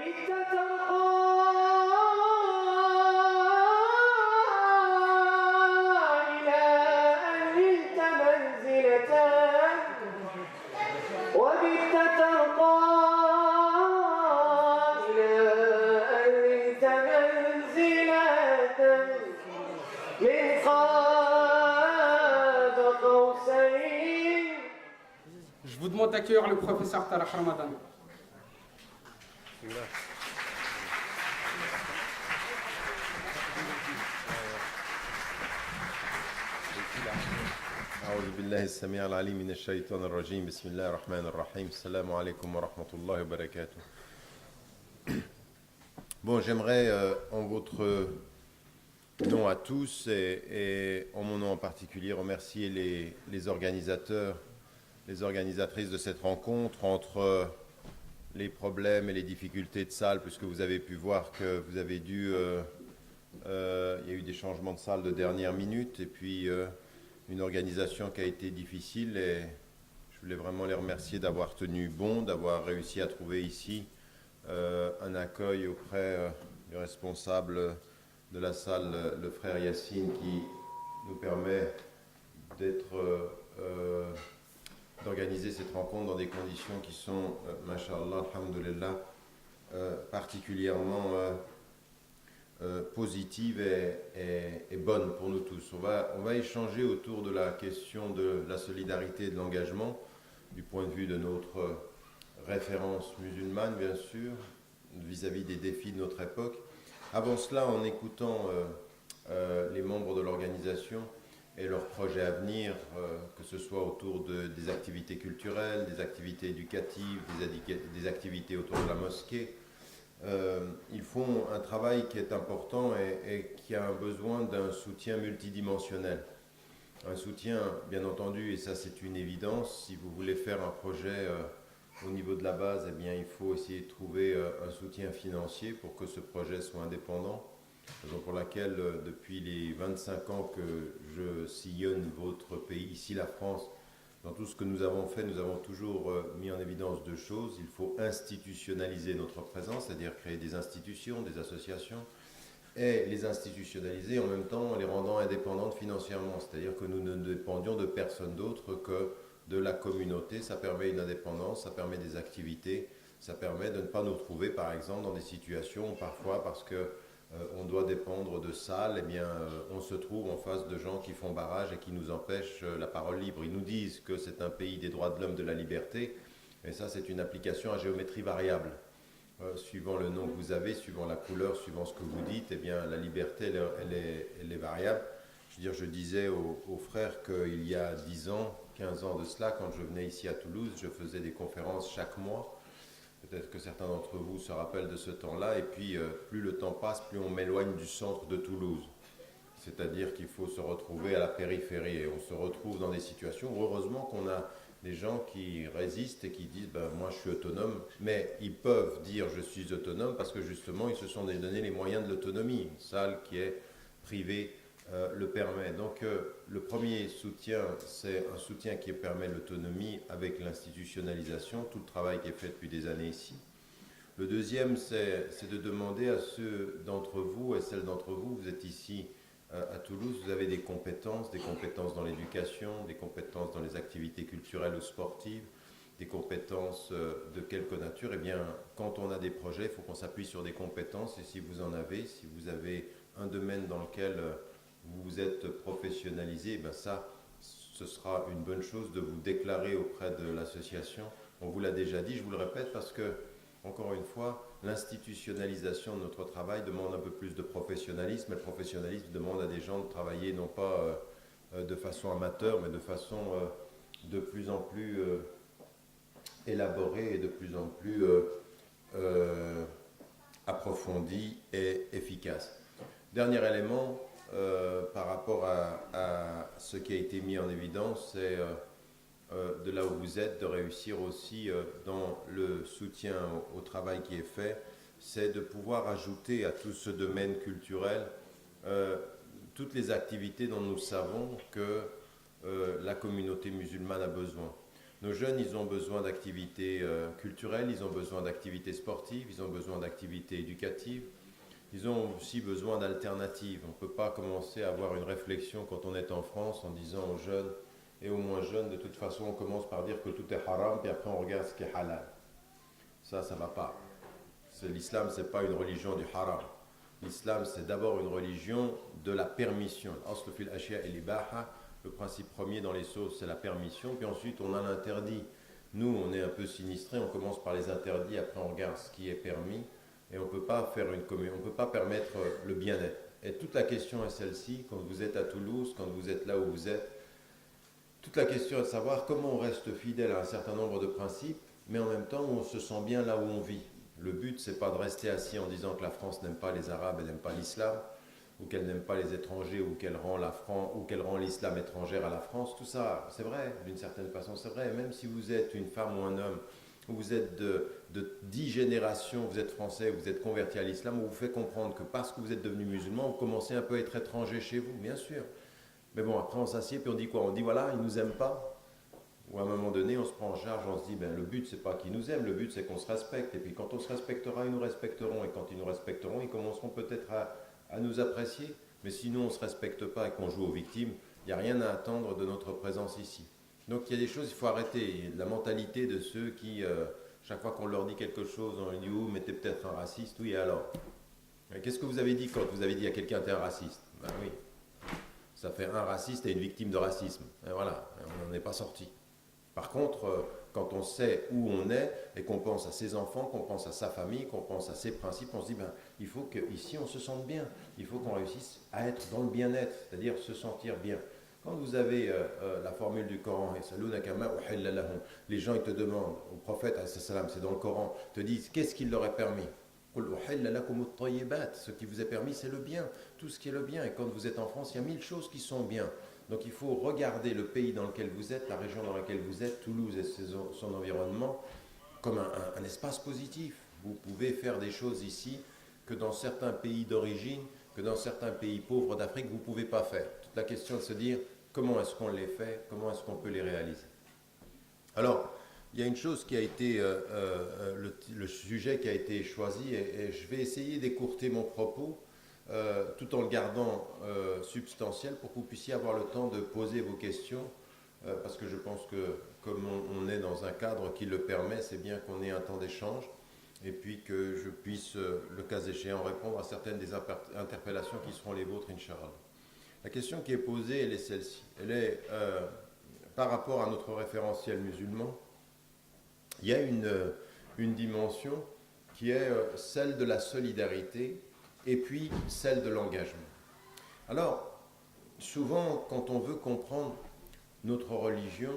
Je vous demande d'accueillir le professeur Tarek Ramadan. أعوذ بالله السميع العليم من الشيطان الرجيم بسم الله الرحمن الرحيم السلام عليكم ورحمة الله وبركاته. Bon, j'aimerais en votre nom à tous et en mon nom en particulier remercier les organisateurs, les organisatrices de cette rencontre entre les problèmes et les difficultés de salle, puisque vous avez pu voir que vous avez dû... il y a eu des changements de salle de dernière minute et puis une organisation qui a été difficile et je voulais vraiment les remercier d'avoir tenu bon, d'avoir réussi à trouver ici un accueil auprès du responsable de la salle, le frère Yassine, qui nous permet d'organiser cette rencontre dans des conditions qui sont, mashallah, alhamdulillah, particulièrement positives et bonnes pour nous tous. On va échanger autour de la question de la solidarité et de l'engagement, du point de vue de notre référence musulmane, bien sûr, vis-à-vis des défis de notre époque. Avant cela, en écoutant les membres de l'organisation et leurs projets à venir, que ce soit autour des activités culturelles, des activités éducatives, des activités autour de la mosquée, ils font un travail qui est important et qui a un besoin d'un soutien multidimensionnel. Un soutien, bien entendu, et ça c'est une évidence, si vous voulez faire un projet au niveau de la base, eh bien, il faut essayer de trouver un soutien financier pour que ce projet soit indépendant. Raison pour laquelle, depuis les 25 ans que je sillonne votre pays, ici la France, dans tout ce que nous avons fait, nous avons toujours mis en évidence deux choses. Il faut institutionnaliser notre présence, c'est-à-dire créer des institutions, des associations, et les institutionnaliser en même temps en les rendant indépendantes financièrement. C'est-à-dire que nous ne dépendions de personne d'autre que de la communauté. Ça permet une indépendance, ça permet des activités, ça permet de ne pas nous retrouver par exemple dans des situations où parfois parce que on doit dépendre de salles, eh bien, on se trouve en face de gens qui font barrage et qui nous empêchent la parole libre. Ils nous disent que c'est un pays des droits de l'homme, de la liberté, mais ça c'est une application à géométrie variable. Suivant le nom que vous avez, suivant la couleur, suivant ce que vous dites, eh bien, la liberté elle est variable. Je disais aux frères qu'il y a 10 ans, 15 ans de cela, quand je venais ici à Toulouse, je faisais des conférences chaque mois. Peut-être que certains d'entre vous se rappellent de ce temps-là. Et puis, plus le temps passe, plus on m'éloigne du centre de Toulouse. C'est-à-dire qu'il faut se retrouver à la périphérie. Et on se retrouve dans des situations où, heureusement, qu'on a des gens qui résistent et qui disent ben, « moi, je suis autonome ». Mais ils peuvent dire « je suis autonome » parce que, justement, ils se sont donné les moyens de l'autonomie. Une salle qui est privée le permet. Donc, le premier soutien, c'est un soutien qui permet l'autonomie avec l'institutionnalisation, tout le travail qui est fait depuis des années ici. Le deuxième, c'est de demander à ceux d'entre vous et celles d'entre vous, vous êtes ici à Toulouse, vous avez des compétences dans l'éducation, des compétences dans les activités culturelles ou sportives, des compétences de quelque nature. Eh bien, quand on a des projets, il faut qu'on s'appuie sur des compétences et si vous en avez, si vous avez un domaine dans lequel vous êtes professionnalisé, ben ça, ce sera une bonne chose de vous déclarer auprès de l'association. On vous l'a déjà dit, je vous le répète, parce que, encore une fois, l'institutionnalisation de notre travail demande un peu plus de professionnalisme, et le professionnalisme demande à des gens de travailler non pas de façon amateur, mais de façon de plus en plus élaborée et de plus en plus approfondie et efficace. Dernier élément, par rapport à ce qui a été mis en évidence, c'est de là où vous êtes, de réussir aussi dans le soutien au travail qui est fait, c'est de pouvoir ajouter à tout ce domaine culturel toutes les activités dont nous savons que la communauté musulmane a besoin. Nos jeunes, ils ont besoin d'activités culturelles, ils ont besoin d'activités sportives, ils ont besoin d'activités éducatives, ils ont aussi besoin d'alternatives. On ne peut pas commencer à avoir une réflexion quand on est en France en disant aux jeunes et aux moins jeunes, de toute façon, on commence par dire que tout est haram, puis après on regarde ce qui est halal. Ça ne va pas. L'islam, ce n'est pas une religion du haram. L'islam, c'est d'abord une religion de la permission. L'aslu fil ashya et l'ibaha, le principe premier dans les choses, c'est la permission, puis ensuite on a l'interdit. Nous, on est un peu sinistrés, on commence par les interdits, après on regarde ce qui est permis, et on ne peut pas faire une commune, on ne peut pas permettre le bien-être. Et toute la question est celle-ci, quand vous êtes à Toulouse, quand vous êtes là où vous êtes, toute la question est de savoir comment on reste fidèle à un certain nombre de principes, mais en même temps on se sent bien là où on vit. Le but, c'est pas de rester assis en disant que la France n'aime pas les Arabes et n'aime pas l'islam, ou qu'elle n'aime pas les étrangers, ou qu'elle rend l'islam étrangère à la France. Tout ça, c'est vrai, d'une certaine façon, c'est vrai. Même si vous êtes une femme ou un homme, ou vous êtes de 10 générations, vous êtes français, vous êtes converti à l'islam, on vous fait comprendre que parce que vous êtes devenu musulman, vous commencez un peu à être étranger chez vous, bien sûr. Mais bon, après on s'assied, puis on dit quoi? On dit voilà, ils ne nous aiment pas. Ou à un moment donné, on se prend en charge, on se dit, ben, le but, c'est pas qu'ils nous aiment, le but, c'est qu'on se respecte. Et puis quand on se respectera, ils nous respecteront. Et quand ils nous respecteront, ils commenceront peut-être à nous apprécier. Mais sinon, on ne se respecte pas et qu'on joue aux victimes, il n'y a rien à attendre de notre présence ici. Donc il y a des choses, il faut arrêter. La mentalité de ceux qui, chaque fois qu'on leur dit quelque chose, on dit, oh, mais t'es peut-être un raciste. Oui, alors. Qu'est-ce que vous avez dit quand vous avez dit à quelqu'un, t'es un raciste? Ben oui. Ça fait un raciste et une victime de racisme. Et voilà, on n'en est pas sorti. Par contre, quand on sait où on est et qu'on pense à ses enfants, qu'on pense à sa famille, qu'on pense à ses principes, on se dit, ben, il faut qu'ici on se sente bien. Il faut qu'on réussisse à être dans le bien-être, c'est-à-dire se sentir bien. Quand vous avez la formule du Coran, les gens ils te demandent, au prophète, c'est dans le Coran, te disent, qu'est-ce qu'il leur est permis? Ce qui vous est permis, c'est le bien. Tout ce qui est le bien. Et quand vous êtes en France, il y a 1000 choses qui sont bien. Donc il faut regarder le pays dans lequel vous êtes, la région dans laquelle vous êtes, Toulouse et son environnement, comme un espace positif. Vous pouvez faire des choses ici que dans certains pays d'origine, que dans certains pays pauvres d'Afrique, vous ne pouvez pas faire. Toute la question est de se dire comment est-ce qu'on les fait, comment est-ce qu'on peut les réaliser. Alors, il y a une chose qui a été, le sujet qui a été choisi, et je vais essayer d'écourter mon propos, tout en le gardant substantiel pour que vous puissiez avoir le temps de poser vos questions, parce que je pense que comme on est dans un cadre qui le permet, c'est bien qu'on ait un temps d'échange, et puis que je puisse, le cas échéant, répondre à certaines des interpellations qui seront les vôtres, Inch'Allah. La question qui est posée, elle est celle-ci. Elle est par rapport à notre référentiel musulman. Il y a une dimension qui est celle de la solidarité et puis celle de l'engagement. Alors, souvent, quand on veut comprendre notre religion,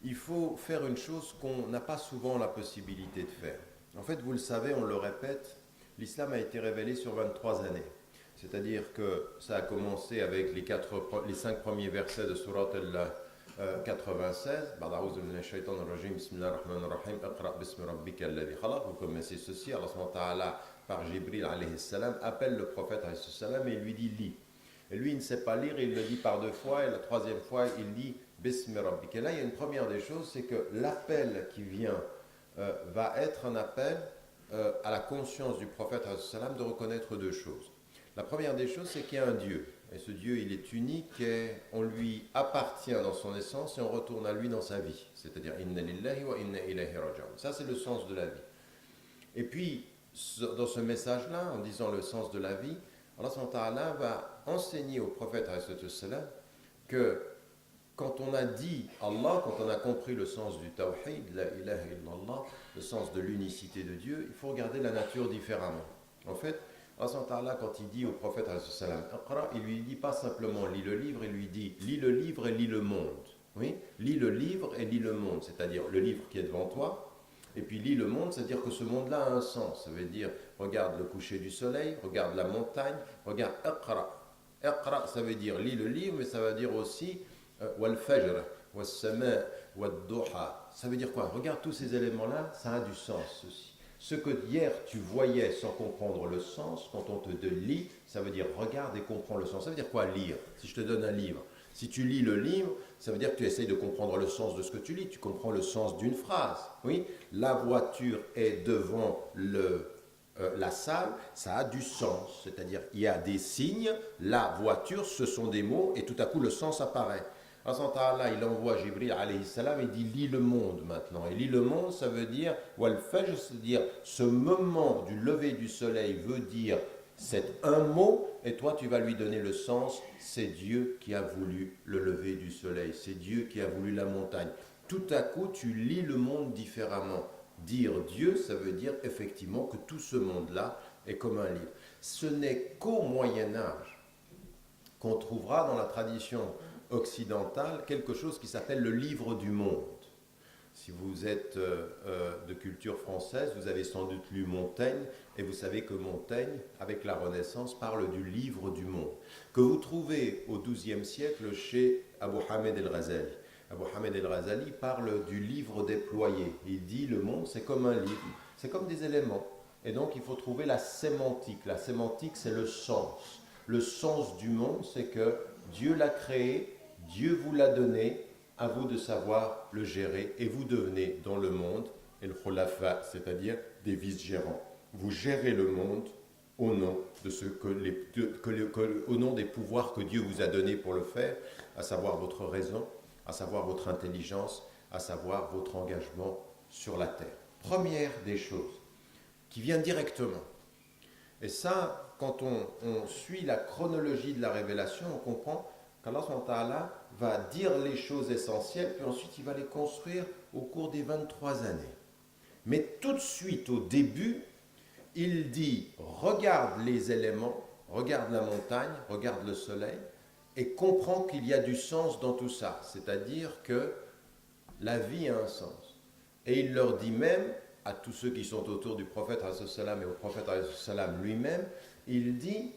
il faut faire une chose qu'on n'a pas souvent la possibilité de faire. En fait, vous le savez, on le répète, l'islam a été révélé sur 23 années. C'est-à-dire que ça a commencé avec les 5 premiers versets de Surat al-96. Vous connaissez ceci, Allah subhanahu wa ta'ala, par Jibril alayhi salam, appelle le prophète alayhi salam et lui dit lis. Et lui, il ne sait pas lire, il le dit par 2 fois, et la 3e fois, il dit Bismi Rabbika. Et là, il y a une première des choses, c'est que l'appel qui vient va être un appel à la conscience du prophète alayhi salam de reconnaître 2 choses. La première des choses, c'est qu'il y a un Dieu. Et ce Dieu, il est unique et on lui appartient dans son essence et on retourne à lui dans sa vie. C'est-à-dire, Inna lillahi wa inna ilayhi raji'un. Ça, c'est le sens de la vie. Et puis, dans ce message-là, en disant le sens de la vie, Allah subhanahu wa ta'ala va enseigner au prophète que quand on a dit Allah, quand on a compris le sens du tawhid, la ilaha illallah, le sens de l'unicité de Dieu, il faut regarder la nature différemment. En fait, Allah, quand il dit au prophète, il lui dit pas simplement lis le livre, il lui dit lis le livre et lis le monde. Oui, lis le livre et lis le monde, c'est-à-dire le livre qui est devant toi, et puis lis le monde, c'est-à-dire que ce monde-là a un sens. Ça veut dire regarde le coucher du soleil, regarde la montagne, regarde Iqra. Iqra, ça veut dire lis le livre, mais ça veut dire aussi wal fajr, wal sama, wal duha. Ça veut dire quoi? Regarde tous ces éléments-là, ça a du sens aussi. Ce que hier tu voyais sans comprendre le sens, quand on te lit, ça veut dire regarde et comprends le sens. Ça veut dire quoi lire? Si je te donne un livre, si tu lis le livre, ça veut dire que tu essayes de comprendre le sens de ce que tu lis, tu comprends le sens d'une phrase. Oui, la voiture est devant la salle, ça a du sens, c'est-à-dire il y a des signes, la voiture, ce sont des mots, et tout à coup le sens apparaît. Allah Ta'ala, il envoie Jibril alayhi salam et dit lis le monde maintenant. Et lis le monde, ça veut dire wal fajr, c'est-à-dire ce moment du lever du soleil veut dire c'est un mot, et toi tu vas lui donner le sens, c'est Dieu qui a voulu le lever du soleil, c'est Dieu qui a voulu la montagne. Tout à coup tu lis le monde différemment. Dire Dieu, ça veut dire effectivement que tout ce monde-là est comme un livre. Ce n'est qu'au Moyen-Âge qu'on trouvera dans la tradition occidentale quelque chose qui s'appelle le livre du monde. Si vous êtes de culture française, vous avez sans doute lu Montaigne, et vous savez que Montaigne, avec la Renaissance, parle du livre du monde, que vous trouvez au XIIe siècle chez Abu Hamed el-Ghazali. Abu Hamed el-Ghazali parle du livre déployé. Il dit le monde c'est comme un livre, c'est comme des éléments. Et donc il faut trouver la sémantique. La sémantique c'est le sens. Le sens du monde c'est que Dieu l'a créé, Dieu vous l'a donné, à vous de savoir le gérer et vous devenez dans le monde el khulafa, c'est-à-dire des vice-gérants. Vous gérez le monde au nom de ce au nom des pouvoirs que Dieu vous a donnés pour le faire, à savoir votre raison, à savoir votre intelligence, à savoir votre engagement sur la terre. Première des choses qui vient directement. Et ça, quand on suit la chronologie de la révélation, on comprend qu'Allah va dire les choses essentielles, puis ensuite il va les construire au cours des 23 années. Mais tout de suite, au début, il dit, regarde les éléments, regarde la montagne, regarde le soleil, et comprends qu'il y a du sens dans tout ça. C'est-à-dire que la vie a un sens. Et il leur dit même, à tous ceux qui sont autour du prophète et au prophète lui-même, il dit,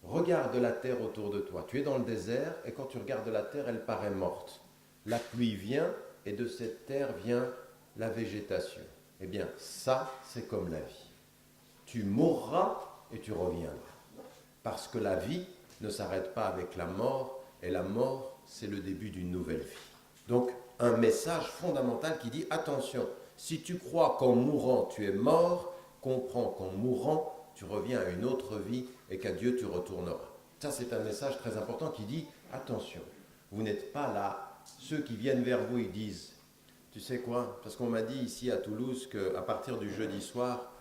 regarde la terre autour de toi. Tu es dans le désert et quand tu regardes la terre, elle paraît morte. La pluie vient et de cette terre vient la végétation. Eh bien, ça, c'est comme la vie. Tu mourras et tu reviendras. Parce que la vie ne s'arrête pas avec la mort et la mort, c'est le début d'une nouvelle vie. Donc, un message fondamental qui dit, attention, si tu crois qu'en mourant tu es mort, comprends qu'en mourant tu reviens à une autre vie et qu'à Dieu tu retourneras. Ça c'est un message très important qui dit, attention, vous n'êtes pas là, ceux qui viennent vers vous ils disent, tu sais quoi, parce qu'on m'a dit ici à Toulouse qu'à partir du jeudi soir,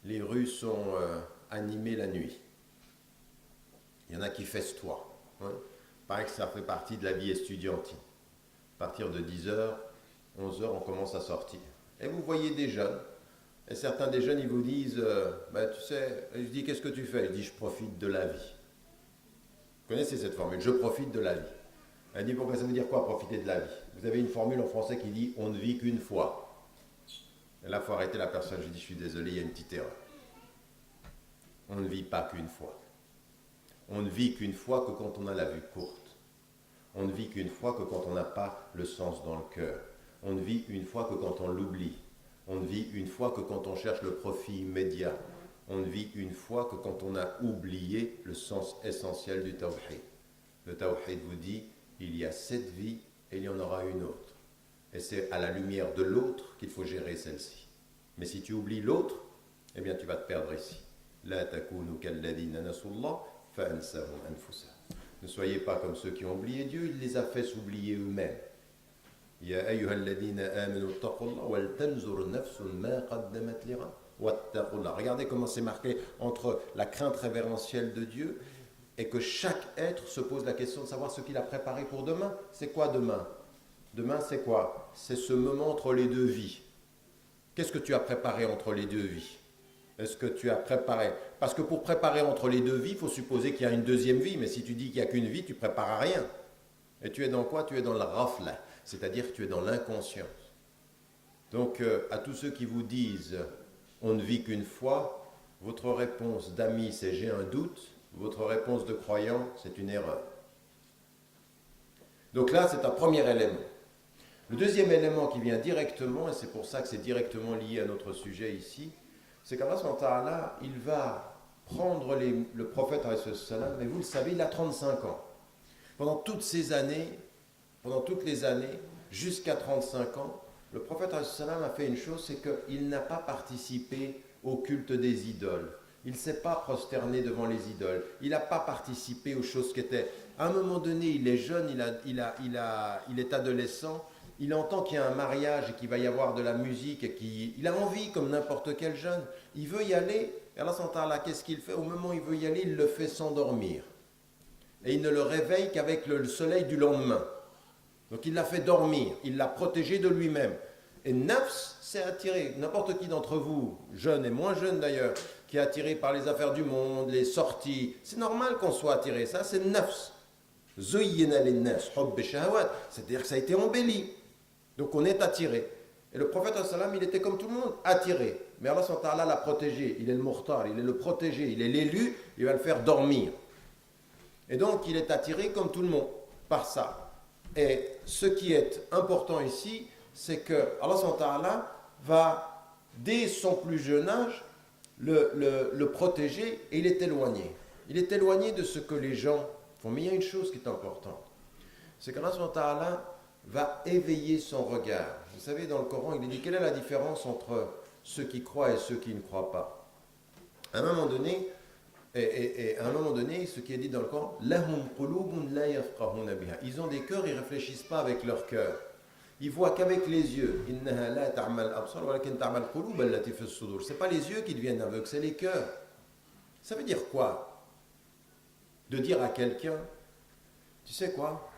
les rues sont animées la nuit. Il y en a qui festoient. Hein. Il paraît que ça fait partie de la vie estudiantine. À partir de 10h, 11h, on commence à sortir. Et vous voyez des jeunes. Et certains des jeunes, ils vous disent, tu sais, je dis, qu'est-ce que tu fais? Je dis, je profite de la vie. Vous connaissez cette formule, je profite de la vie. Elle dit, pourquoi ça veut dire quoi, profiter de la vie? Vous avez une formule en français qui dit, on ne vit qu'une fois. Et là, il faut arrêter la personne. Je dis, je suis désolé, il y a une petite erreur. On ne vit pas qu'une fois. On ne vit qu'une fois que quand on a la vue courte. On ne vit qu'une fois que quand on n'a pas le sens dans le cœur. On ne vit une fois que quand on l'oublie. On ne vit une fois que quand on cherche le profit immédiat. On ne vit une fois que quand on a oublié le sens essentiel du tawhid. Le tawhid vous dit, il y a cette vie et il y en aura une autre. Et c'est à la lumière de l'autre qu'il faut gérer celle-ci. Mais si tu oublies l'autre, eh bien tu vas te perdre ici. La takunu kalladina nasullah fa ansahum anfusahum. Ne soyez pas comme ceux qui ont oublié Dieu, il les a fait s'oublier eux-mêmes. Ya ayyuhalladhina amanu taqullah wal tanzur nafsun ma qaddamat lighad wattaqullah. Regardez comment c'est marqué entre la crainte révérentielle de Dieu et que chaque être se pose la question de savoir ce qu'il a préparé pour demain. C'est quoi demain? Demain c'est quoi? C'est ce moment entre les deux vies. Qu'est-ce que tu as préparé entre les deux vies? Est-ce que tu as préparé? Parce que pour préparer entre les deux vies, il faut supposer qu'il y a une deuxième vie. Mais si tu dis qu'il n'y a qu'une vie, tu ne prépares rien. Et tu es dans quoi? Tu es dans le rafla, c'est-à-dire que tu es dans l'inconscience. Donc, à tous ceux qui vous disent « on ne vit qu'une fois », votre réponse d'ami, c'est « j'ai un doute ». Votre réponse de croyant, c'est une erreur. Donc là, c'est un premier élément. Le deuxième élément qui vient directement, et c'est pour ça que c'est directement lié à notre sujet ici, c'est qu'Allah, il va prendre le prophète, et vous le savez, il a 35 ans. Pendant toutes ces années, pendant toutes les années, jusqu'à 35 ans, le prophète a fait une chose, c'est qu'il n'a pas participé au culte des idoles. Il ne s'est pas prosterné devant les idoles. Il n'a pas participé aux choses qui étaient... À un moment donné, il est jeune, il est adolescent, il entend qu'il y a un mariage et qu'il va y avoir de la musique et il a envie, comme n'importe quel jeune. Il veut y aller, et Allah, qu'est-ce qu'il fait? Au moment où il veut y aller, il le fait s'endormir. Et il ne le réveille qu'avec le soleil du lendemain. Donc il l'a fait dormir, il l'a protégé de lui-même. Et nafs, c'est attiré. N'importe qui d'entre vous, jeune et moins jeune d'ailleurs, qui est attiré par les affaires du monde, les sorties, c'est normal qu'on soit attiré. Ça, c'est nafs. Zuyyina lin-nas hubb ash-shahawat, c'est-à-dire que ça a été embelli. Donc on est attiré. Et le prophète, il était comme tout le monde, attiré. Mais Allah l'a protégé. Il est le muhtar, il est le protégé, il est l'élu, il va le faire dormir. Et donc il est attiré comme tout le monde par ça. Et ce qui est important ici, c'est que Allah va, dès son plus jeune âge, le protéger et il est éloigné. Il est éloigné de ce que les gens font. Mais il y a une chose qui est importante, c'est qu'Allah va éveiller son regard. Vous savez, dans le Coran, il dit quelle est la différence entre ceux qui croient et ceux qui ne croient pas. À un moment donné, ce qui est dit dans le Coran, lahum qulubun la yafqahuna biha. Ils ont des cœurs, ils ne réfléchissent pas avec leur cœur. Ils voient qu'avec les yeux. Innaha la ta'mal absar walakin ta'mal qulub allati fi as-sudur. C'est pas les yeux qui deviennent aveugles, c'est les cœurs. Ça veut dire quoi? De dire à quelqu'un, tu sais quoi?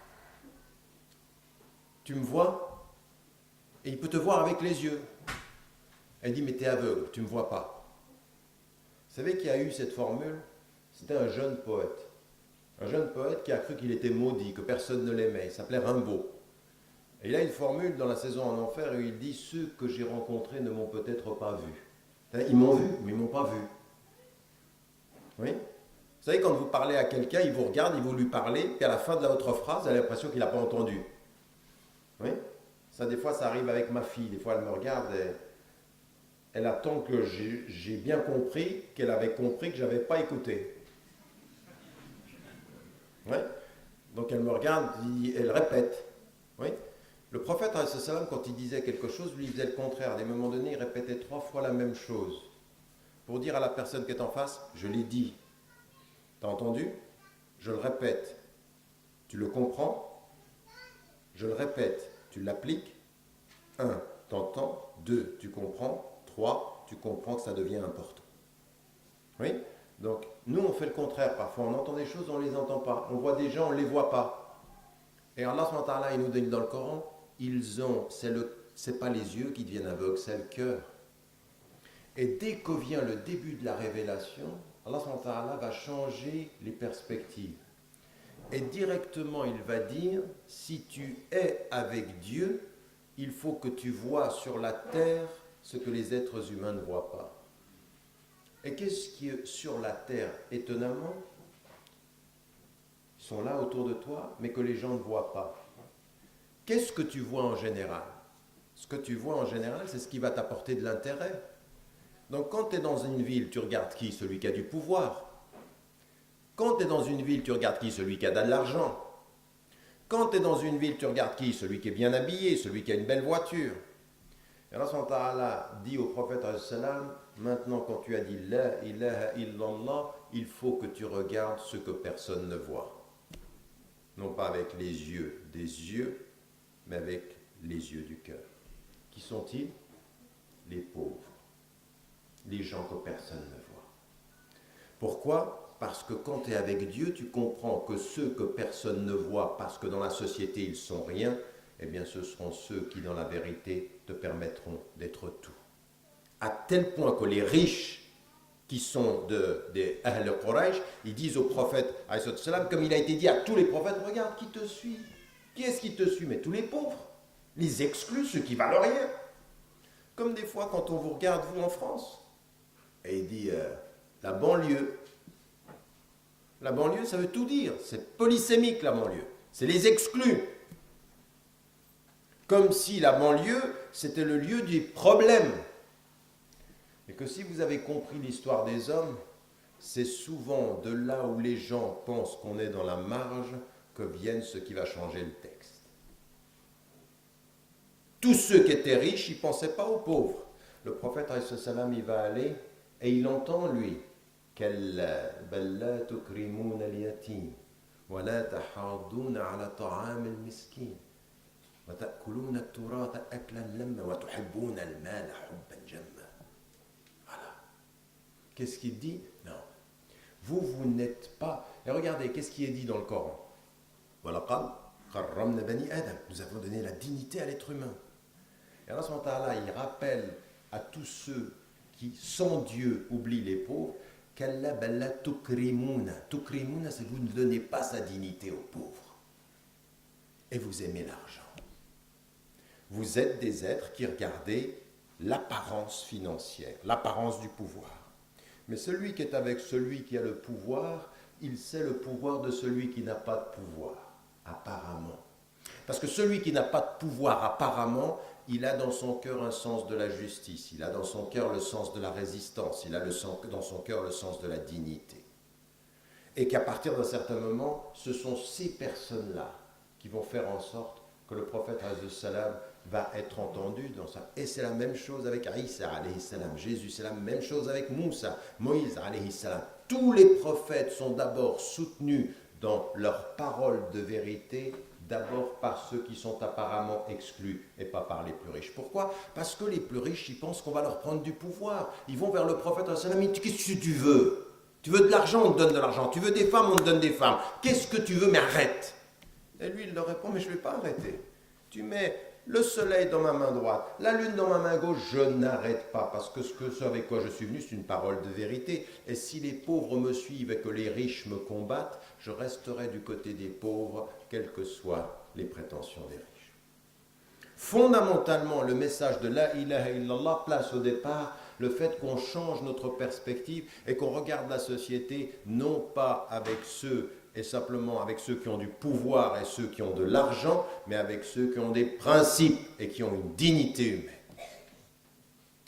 Tu me vois et il peut te voir avec les yeux. Elle dit mais tu es aveugle, tu ne me vois pas. Vous savez qui a eu cette formule? C'était un jeune poète. Un jeune poète qui a cru qu'il était maudit, que personne ne l'aimait. Il s'appelait Rimbaud. Et il a une formule dans la saison en enfer où il dit « Ceux que j'ai rencontrés ne m'ont peut-être pas vu. » Ils m'ont vu, mais ils ne m'ont pas vu. Oui? Vous savez, quand vous parlez à quelqu'un, il vous regarde, il vous lui parlez, puis à la fin de votre phrase, vous avez l'impression qu'il n'a pas entendu. Oui? Ça, des fois, ça arrive avec ma fille. Des fois, elle me regarde et elle attend que j'ai bien compris, qu'elle avait compris que je n'avais pas écouté. Oui? Donc, elle me regarde, elle répète. Oui? Le prophète, quand il disait quelque chose, lui, il faisait le contraire. À des moments donnés, il répétait 3 fois la même chose. Pour dire à la personne qui est en face, je l'ai dit. T'as entendu? Je le répète. Tu le comprends? Je le répète. Tu l'appliques? 1. T'entends? 2. Tu comprends? 3. Tu comprends que ça devient important. Oui? Donc, nous, on fait le contraire. Parfois, on entend des choses, on ne les entend pas. On voit des gens, on ne les voit pas. Et Allah, il nous dit dans le Coran, c'est pas les yeux qui deviennent aveugles, c'est le cœur. Et dès que vient le début de la révélation, Allah va changer les perspectives. Et directement, il va dire, si tu es avec Dieu, il faut que tu vois sur la terre ce que les êtres humains ne voient pas. Et qu'est-ce qui est sur la terre, étonnamment? Ils sont là autour de toi, mais que les gens ne voient pas. Qu'est-ce que tu vois en général? Ce que tu vois en général, c'est ce qui va t'apporter de l'intérêt. Donc quand tu es dans une ville, tu regardes qui? Celui qui a du pouvoir. Quand tu es dans une ville, tu regardes qui? Celui qui a de l'argent. Quand tu es dans une ville, tu regardes qui? Celui qui est bien habillé, celui qui a une belle voiture. Et Allah dit au prophète, maintenant quand tu as dit La ilaha illallah, il faut que tu regardes ce que personne ne voit. Non pas avec les yeux des yeux, mais avec les yeux du cœur. Qui sont-ils? Les pauvres. Les gens que personne ne voit. Pourquoi? Parce que quand tu es avec Dieu, tu comprends que ceux que personne ne voit, parce que dans la société ils sont rien, eh bien ce seront ceux qui dans la vérité te permettront d'être tout. À tel point que les riches qui sont des Ahl Quraysh, ils disent au prophète, comme il a été dit à tous les prophètes, regarde qui te suit. Qui est-ce qui te suit? Mais tous les pauvres, les exclus, ceux qui valent rien. Comme des fois quand on vous regarde, vous en France, et il dit la banlieue. La banlieue, ça veut tout dire. C'est polysémique, la banlieue. C'est les exclus. Comme si la banlieue, c'était le lieu des problèmes. Et que si vous avez compris l'histoire des hommes, c'est souvent de là où les gens pensent qu'on est dans la marge que viennent ce qui va changer le texte. Tous ceux qui étaient riches, ils ne pensaient pas aux pauvres. Le prophète, il va aller et il entend, lui, كلا بل لا تكرمون اليتيم ولا تحاضون على طعام المسكين وتأكلون التراث أكلا لما وتحبون المال حبا جما. Voilà. Qu'est-ce qu'il dit? Non. Vous n'êtes pas... Et regardez, qu'est-ce qui est dit dans le Coran? وَلَقَدْ كَرَّمْنَا بَنِي آدَمَ. Nous avons donné la dignité à l'être humain. Et Allah subhanahu wa ta'ala, il rappelle à tous ceux qui, sans Dieu, oublient les pauvres, Kalla balla tukrimuna. Tukrimuna, c'est que vous ne donnez pas sa dignité aux pauvres. Et vous aimez l'argent. Vous êtes des êtres qui regardez l'apparence financière, l'apparence du pouvoir. Mais celui qui est avec celui qui a le pouvoir, il sait le pouvoir de celui qui n'a pas de pouvoir, apparemment. Parce que celui qui n'a pas de pouvoir, apparemment, il a dans son cœur un sens de la justice, il a dans son cœur le sens de la résistance, il a dans son cœur le sens de la dignité. Et qu'à partir d'un certain moment, ce sont ces personnes-là qui vont faire en sorte que le prophète salam va être entendu dans ça. Et c'est la même chose avec Isa alayhi salam, Jésus, c'est la même chose avec Moussa, Moïse alayhi salam. Tous les prophètes sont d'abord soutenus dans leurs paroles de vérité, d'abord par ceux qui sont apparemment exclus et pas par les plus riches. Pourquoi? Parce que les plus riches, ils pensent qu'on va leur prendre du pouvoir. Ils vont vers le prophète, ils disent, qu'est-ce que tu veux? Tu veux de l'argent, on te donne de l'argent. Tu veux des femmes, on te donne des femmes. Qu'est-ce que tu veux? Mais arrête. Et lui, il leur répond, mais je ne vais pas arrêter. Tu mets le soleil dans ma main droite, la lune dans ma main gauche, je n'arrête pas, parce que ce avec quoi je suis venu, c'est une parole de vérité. Et si les pauvres me suivent et que les riches me combattent, je resterai du côté des pauvres, quelles que soient les prétentions des riches. Fondamentalement, le message de la ilaha illallah place au départ le fait qu'on change notre perspective et qu'on regarde la société non pas avec ceux et simplement avec ceux qui ont du pouvoir et ceux qui ont de l'argent, mais avec ceux qui ont des principes et qui ont une dignité humaine.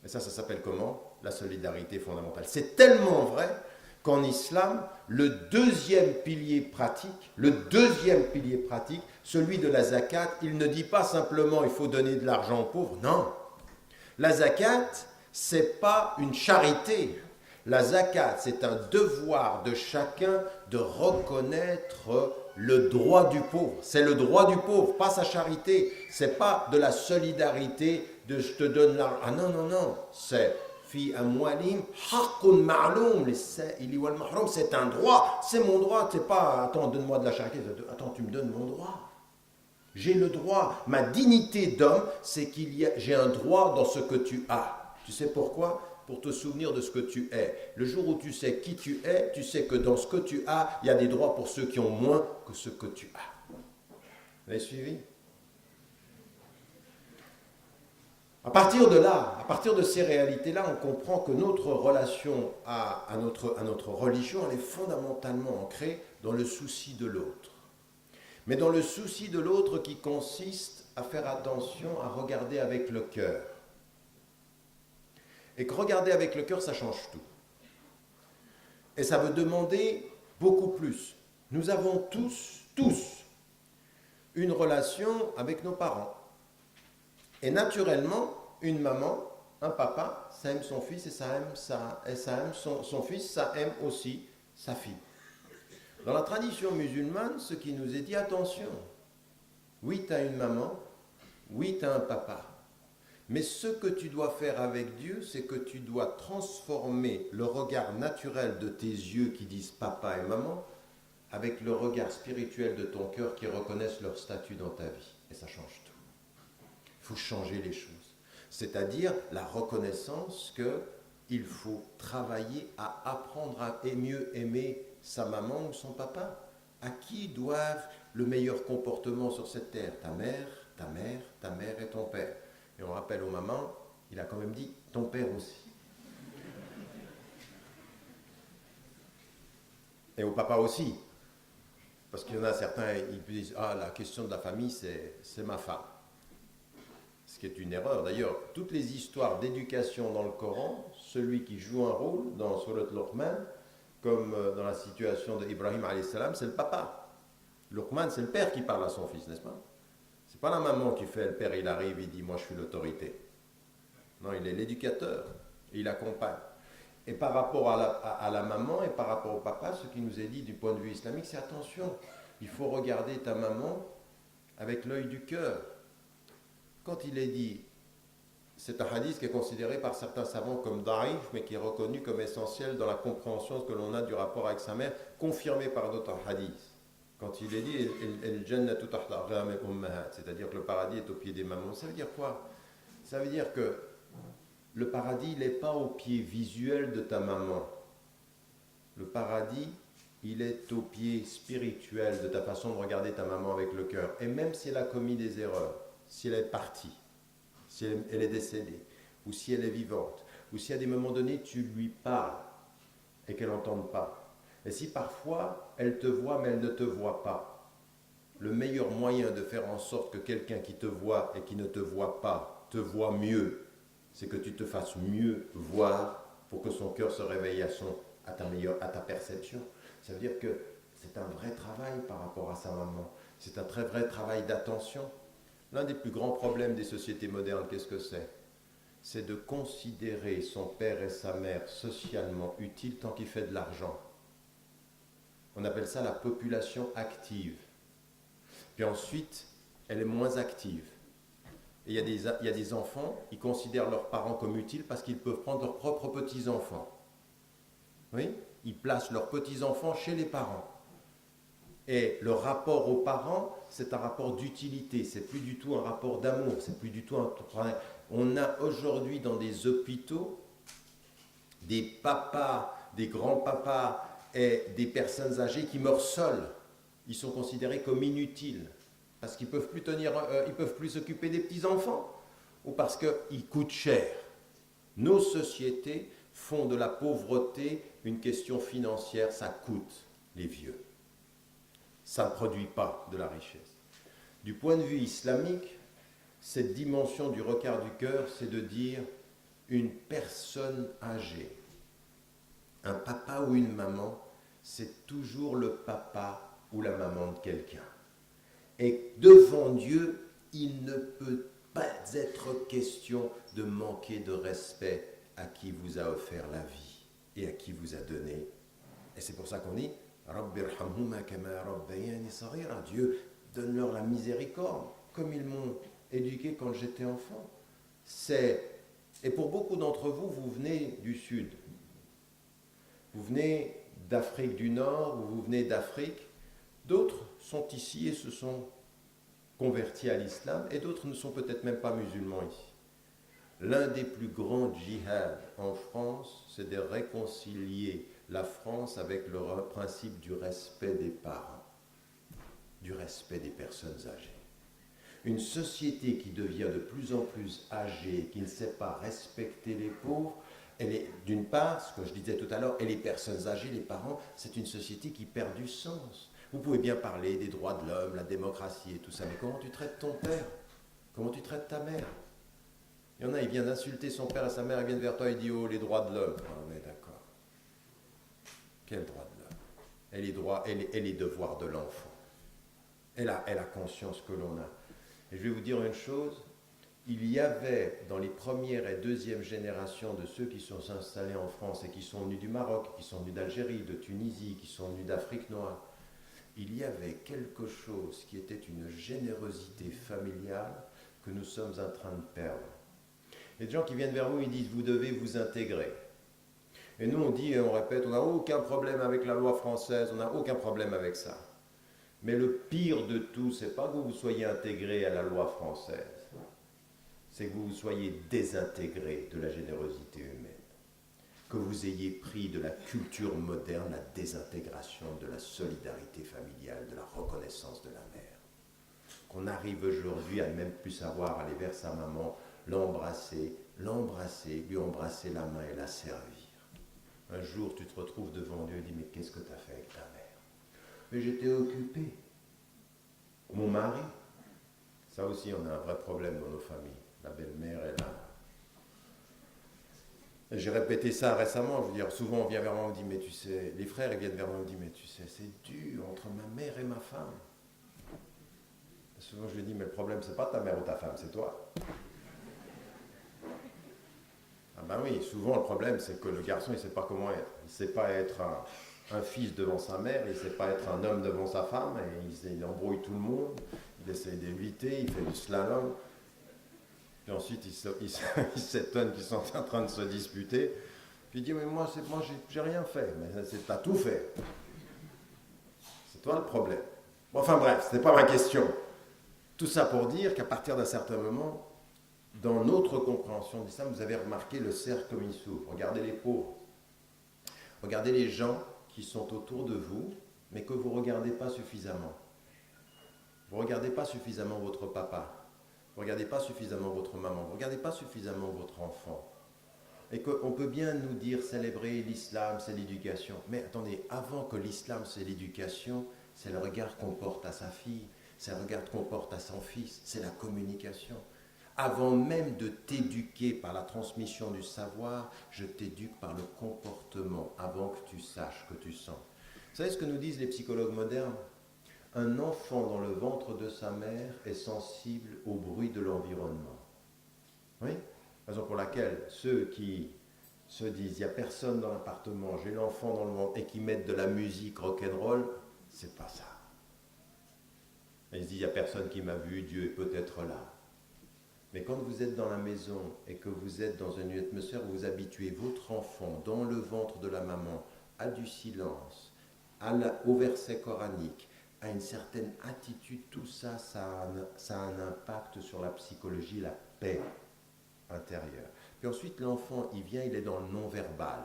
Et ça s'appelle comment? La solidarité fondamentale. C'est tellement vrai qu'en islam, le deuxième pilier pratique, celui de la zakat, il ne dit pas simplement il faut donner de l'argent aux pauvres, non. La zakat, c'est pas une charité. La zakat, c'est un devoir de chacun de reconnaître le droit du pauvre. C'est le droit du pauvre, pas sa charité. C'est pas de la solidarité de je te donne l'argent. Ah non, non, non. C'est fi amwalim haqqun ma'loum lis-sa'ili wal mahrum. C'est un droit. C'est mon droit. C'est pas attends, donne-moi de la charité. Attends, tu me donnes mon droit. J'ai le droit. Ma dignité d'homme, c'est j'ai un droit dans ce que tu as. Tu sais pourquoi? Pour te souvenir de ce que tu es. Le jour où tu sais qui tu es, tu sais que dans ce que tu as, il y a des droits pour ceux qui ont moins que ce que tu as. Vous avez suivi? À partir de là, à partir de ces réalités-là, on comprend que notre relation à notre religion, elle est fondamentalement ancrée dans le souci de l'autre. Mais dans le souci de l'autre qui consiste à faire attention, à regarder avec le cœur. Et que regarder avec le cœur, ça change tout. Et ça veut demander beaucoup plus. Nous avons tous, une relation avec nos parents. Et naturellement, une maman, un papa, ça aime son fils et ça aime son fils, ça aime aussi sa fille. Dans la tradition musulmane, ce qui nous est dit, attention, oui, tu as une maman, oui, tu as un papa. Mais ce que tu dois faire avec Dieu, c'est que tu dois transformer le regard naturel de tes yeux qui disent papa et maman avec le regard spirituel de ton cœur qui reconnaissent leur statut dans ta vie. Et ça change tout. Il faut changer les choses. C'est-à-dire la reconnaissance qu'il faut travailler à apprendre à mieux aimer sa maman ou son papa. À qui doivent le meilleur comportement sur cette terre? Ta mère et ton père. Et on rappelle aux mamans, il a quand même dit ton père aussi. Et au papa aussi. Parce qu'il y en a certains, ils disent la question de la famille, c'est ma femme. Ce qui est une erreur. D'ailleurs, toutes les histoires d'éducation dans le Coran, celui qui joue un rôle dans Surat Luqman, comme dans la situation d'Ibrahim alayhi salam, c'est le papa. Luqman, c'est le père qui parle à son fils, n'est-ce pas? C'est pas la maman qui fait, le père il arrive, il dit moi je suis l'autorité. Non, il est l'éducateur, il accompagne. Et par rapport à la maman et par rapport au papa, ce qui nous est dit du point de vue islamique, c'est attention, il faut regarder ta maman avec l'œil du cœur. Quand il est dit, c'est un hadith qui est considéré par certains savants comme daïf, mais qui est reconnu comme essentiel dans la compréhension que l'on a du rapport avec sa mère, confirmé par d'autres hadiths. Quand il est dit, c'est-à-dire que le paradis est au pied des mamans, ça veut dire quoi? Ça veut dire que le paradis, il n'est pas au pied visuel de ta maman. Le paradis, il est au pied spirituel de ta façon de regarder ta maman avec le cœur. Et même si elle a commis des erreurs, si elle est partie, si elle est décédée, ou si elle est vivante, ou si à des moments donnés tu lui parles et qu'elle n'entende pas, et si parfois elle te voit mais elle ne te voit pas, le meilleur moyen de faire en sorte que quelqu'un qui te voit et qui ne te voit pas te voit mieux, c'est que tu te fasses mieux voir pour que son cœur se réveille à ta perception. Ça veut dire que c'est un vrai travail par rapport à sa maman. C'est un très vrai travail d'attention. L'un des plus grands problèmes des sociétés modernes, qu'est-ce que c'est? C'est de considérer son père et sa mère socialement utiles tant qu'il fait de l'argent. On appelle ça la population active. Puis ensuite, elle est moins active. Et il y a des enfants, ils considèrent leurs parents comme utiles parce qu'ils peuvent prendre leurs propres petits-enfants. Oui? Ils placent leurs petits-enfants chez les parents. Et le rapport aux parents, c'est un rapport d'utilité, c'est plus du tout un rapport d'amour, c'est plus du tout un... On a aujourd'hui dans des hôpitaux des papas, des grands-papas et des personnes âgées qui meurent seuls. Ils sont considérés comme inutiles parce qu'ils peuvent plus peuvent plus s'occuper des petits-enfants ou parce qu'ils coûtent cher. Nos sociétés font de la pauvreté une question financière, ça coûte les vieux. Ça ne produit pas de la richesse. Du point de vue islamique, cette dimension du regard du cœur, c'est de dire une personne âgée, un papa ou une maman, c'est toujours le papa ou la maman de quelqu'un. Et devant Dieu, il ne peut pas être question de manquer de respect à qui vous a offert la vie et à qui vous a donné. Et c'est pour ça qu'on dit Dieu, donne-leur la miséricorde, comme ils m'ont éduqué quand j'étais enfant. Et pour beaucoup d'entre vous, vous venez du Sud. Vous venez d'Afrique du Nord, ou vous venez d'Afrique. D'autres sont ici et se sont convertis à l'islam, et d'autres ne sont peut-être même pas musulmans ici. L'un des plus grands djihad en France, c'est de réconcilier la France avec le principe du respect des parents, du respect des personnes âgées. Une société qui devient de plus en plus âgée, qui ne sait pas respecter les pauvres, elle est, d'une part, ce que je disais tout à l'heure, et les personnes âgées, les parents, c'est une société qui perd du sens. Vous pouvez bien parler des droits de l'homme, la démocratie et tout ça, mais comment tu traites ton père? Comment tu traites ta mère? Il y en a, il vient d'insulter son père et sa mère, ils viennent vers toi et disent « Oh, les droits de l'homme ». Ah mais d'accord. Quel droit de l'homme? Et les devoirs de l'enfant. Elle a conscience que l'on a. Et je vais vous dire une chose, il y avait dans les premières et deuxièmes générations de ceux qui sont installés en France et qui sont venus du Maroc, qui sont venus d'Algérie, de Tunisie, qui sont venus d'Afrique noire, il y avait quelque chose qui était une générosité familiale que nous sommes en train de perdre. Il y a des gens qui viennent vers nous et disent « vous devez vous intégrer ». Et nous on dit et on répète « on n'a aucun problème avec la loi française, on n'a aucun problème avec ça ». Mais le pire de tout, ce n'est pas que vous soyez intégré à la loi française, c'est que vous soyez désintégré de la générosité humaine, que vous ayez pris de la culture moderne la désintégration de la solidarité familiale, de la reconnaissance de la mère. Qu'on arrive aujourd'hui à ne même plus savoir aller vers sa maman, l'embrasser, lui embrasser la main et la servir. Un jour, tu te retrouves devant Dieu et dis « mais qu'est-ce que tu as fait avec ta mère ?» Mais j'étais occupé. Mon mari, ça aussi on a un vrai problème dans nos familles. La belle-mère est là. Et j'ai répété ça récemment, je veux dire, souvent on vient vers moi et on me dit, mais tu sais, les frères ils viennent vers moi et me disent, mais tu sais, c'est dur entre ma mère et ma femme. Souvent je lui dis, mais le problème c'est pas ta mère ou ta femme, c'est toi. Ah ben oui, souvent le problème c'est que le garçon il ne sait pas comment être. Il ne sait pas être un fils devant sa mère, il ne sait pas être un homme devant sa femme, et il embrouille tout le monde, il essaie d'éviter, il fait du slalom. Puis ensuite il s'étonne qu'ils sont en train de se disputer. Puis il dit, mais moi j'ai rien fait, mais t'as tout fait. C'est toi le problème. Bon, enfin bref, ce n'est pas ma question. Tout ça pour dire qu'à partir d'un certain moment, dans notre compréhension de l'islam, vous avez remarqué le cercle comme il s'ouvre. Regardez les pauvres. Regardez les gens qui sont autour de vous, mais que vous ne regardez pas suffisamment. Vous ne regardez pas suffisamment votre papa. Vous ne regardez pas suffisamment votre maman. Vous ne regardez pas suffisamment votre enfant. Et qu'on peut bien nous dire, célébrer l'islam, c'est l'éducation. Mais attendez, avant que l'islam, c'est l'éducation, c'est le regard qu'on porte à sa fille, c'est le regard qu'on porte à son fils, c'est la communication. Avant même de t'éduquer par la transmission du savoir, je t'éduque par le comportement, avant que tu saches, que tu sens. Vous savez ce que nous disent les psychologues modernes ? Un enfant dans le ventre de sa mère est sensible au bruit de l'environnement. Oui ? Raison pour laquelle ceux qui se disent, il n'y a personne dans l'appartement, j'ai l'enfant dans le ventre, et qui mettent de la musique rock'n'roll, c'est pas ça. Et ils se disent, il n'y a personne qui m'a vu, Dieu est peut-être là. Mais quand vous êtes dans la maison et que vous êtes dans une atmosphère où vous habituez votre enfant dans le ventre de la maman à du silence, au verset coranique, à une certaine attitude, tout ça, ça a un impact sur la psychologie, la paix intérieure. Puis ensuite, l'enfant, il vient, il est dans le non-verbal,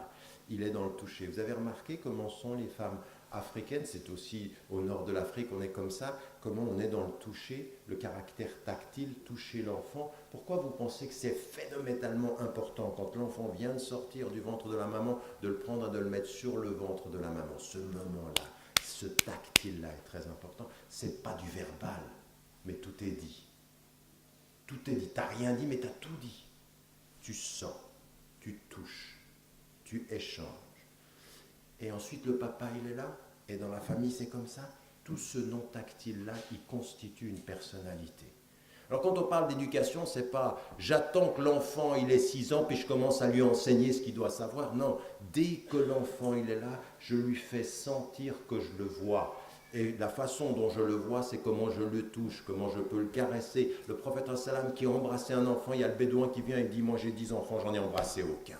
il est dans le toucher. Vous avez remarqué comment sont les femmes africaines, c'est aussi au nord de l'Afrique, on est comme ça, comment on est dans le toucher, le caractère tactile, toucher l'enfant. Pourquoi vous pensez que c'est phénoménalement important quand l'enfant vient de sortir du ventre de la maman, de le prendre et de le mettre sur le ventre de la maman? Ce moment-là, ce tactile-là est très important. C'est pas du verbal, mais tout est dit. Tout est dit. Tu n'as rien dit, mais tu as tout dit. Tu sens, tu touches, tu échanges. Et ensuite, le papa, il est là. Et dans la famille, c'est comme ça. Tout ce non-tactile-là, il constitue une personnalité. Alors, quand on parle d'éducation, c'est pas « j'attends que l'enfant, il ait 6 ans, puis je commence à lui enseigner ce qu'il doit savoir ». Non, dès que l'enfant, il est là, je lui fais sentir que je le vois. Et la façon dont je le vois, c'est comment je le touche, comment je peux le caresser. Le prophète sallam qui a embrassé un enfant, il y a le bédouin qui vient et dit « moi j'ai 10 enfants, j'en ai embrassé aucun ».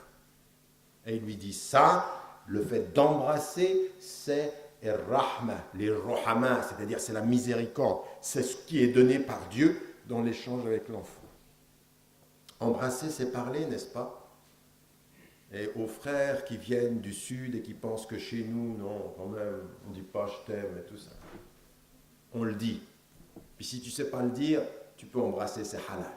Et il lui dit ça. Le fait d'embrasser, c'est rahma, les rohama, c'est-à-dire c'est la miséricorde. C'est ce qui est donné par Dieu dans l'échange avec l'enfant. Embrasser, c'est parler, n'est-ce pas? Et aux frères qui viennent du sud et qui pensent que chez nous, non, quand même, on ne dit pas je t'aime et tout ça. On le dit. Puis si tu ne sais pas le dire, tu peux embrasser, c'est halal.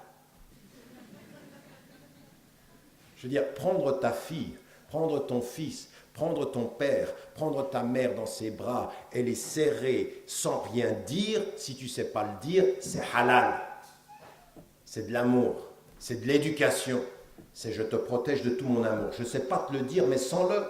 Je veux dire, prendre ta fille, prendre ton fils, prendre ton père, prendre ta mère dans ses bras et les serrer sans rien dire, si tu ne sais pas le dire, c'est halal. C'est de l'amour, c'est de l'éducation. C'est je te protège de tout mon amour. Je ne sais pas te le dire, mais sens-le.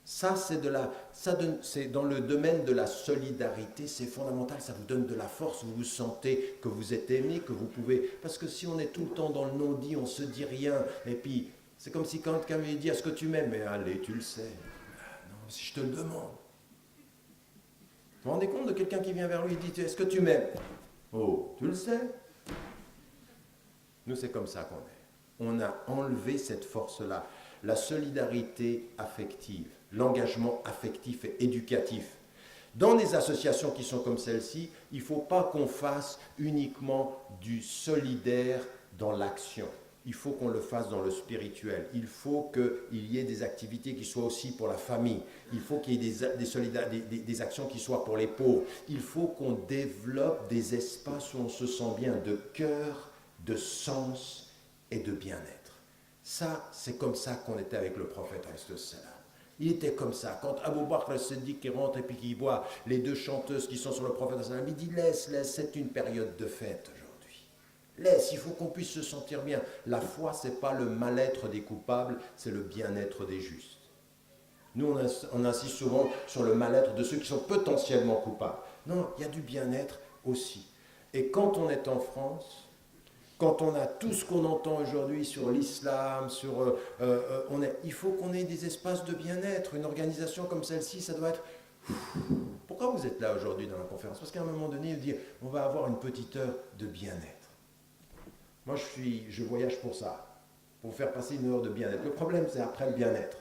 Ça, c'est dans le domaine de la solidarité, c'est fondamental, ça vous donne de la force, vous vous sentez que vous êtes aimé, que vous pouvez... Parce que si on est tout le temps dans le non-dit, on ne se dit rien, et puis... C'est comme si quand quelqu'un lui dit « Est-ce que tu m'aimes ?» Mais allez, tu le sais. Non, si je te le demande. Vous vous rendez compte de quelqu'un qui vient vers lui et dit « Est-ce que tu m'aimes ?» Oh, tu le sais. Nous, c'est comme ça qu'on est. On a enlevé cette force-là. La solidarité affective, l'engagement affectif et éducatif. Dans des associations qui sont comme celle-ci, il ne faut pas qu'on fasse uniquement du solidaire dans l'action. Il faut qu'on le fasse dans le spirituel. Il faut qu'il y ait des activités qui soient aussi pour la famille. Il faut qu'il y ait des actions qui soient pour les pauvres. Il faut qu'on développe des espaces où on se sent bien de cœur, de sens et de bien-être. Ça, c'est comme ça qu'on était avec le prophète alayhi salam. Il était comme ça. Quand Abu Bakr al-Siddiq qui rentre et puis qui voit les 2 chanteuses qui sont sur le prophète alayhi salam, il dit laisse, c'est une période de fête. Laisse, il faut qu'on puisse se sentir bien. La foi, ce n'est pas le mal-être des coupables, c'est le bien-être des justes. Nous, on insiste souvent sur le mal-être de ceux qui sont potentiellement coupables. Non, il y a du bien-être aussi. Et quand on est en France, quand on a tout ce qu'on entend aujourd'hui sur l'islam, il faut qu'on ait des espaces de bien-être. Une organisation comme celle-ci, ça doit être... Pourquoi vous êtes là aujourd'hui dans la conférence? Parce qu'à un moment donné, vous dites, on va avoir une petite heure de bien-être. Moi, je voyage pour ça, pour vous faire passer une heure de bien-être. Le problème, c'est après le bien-être.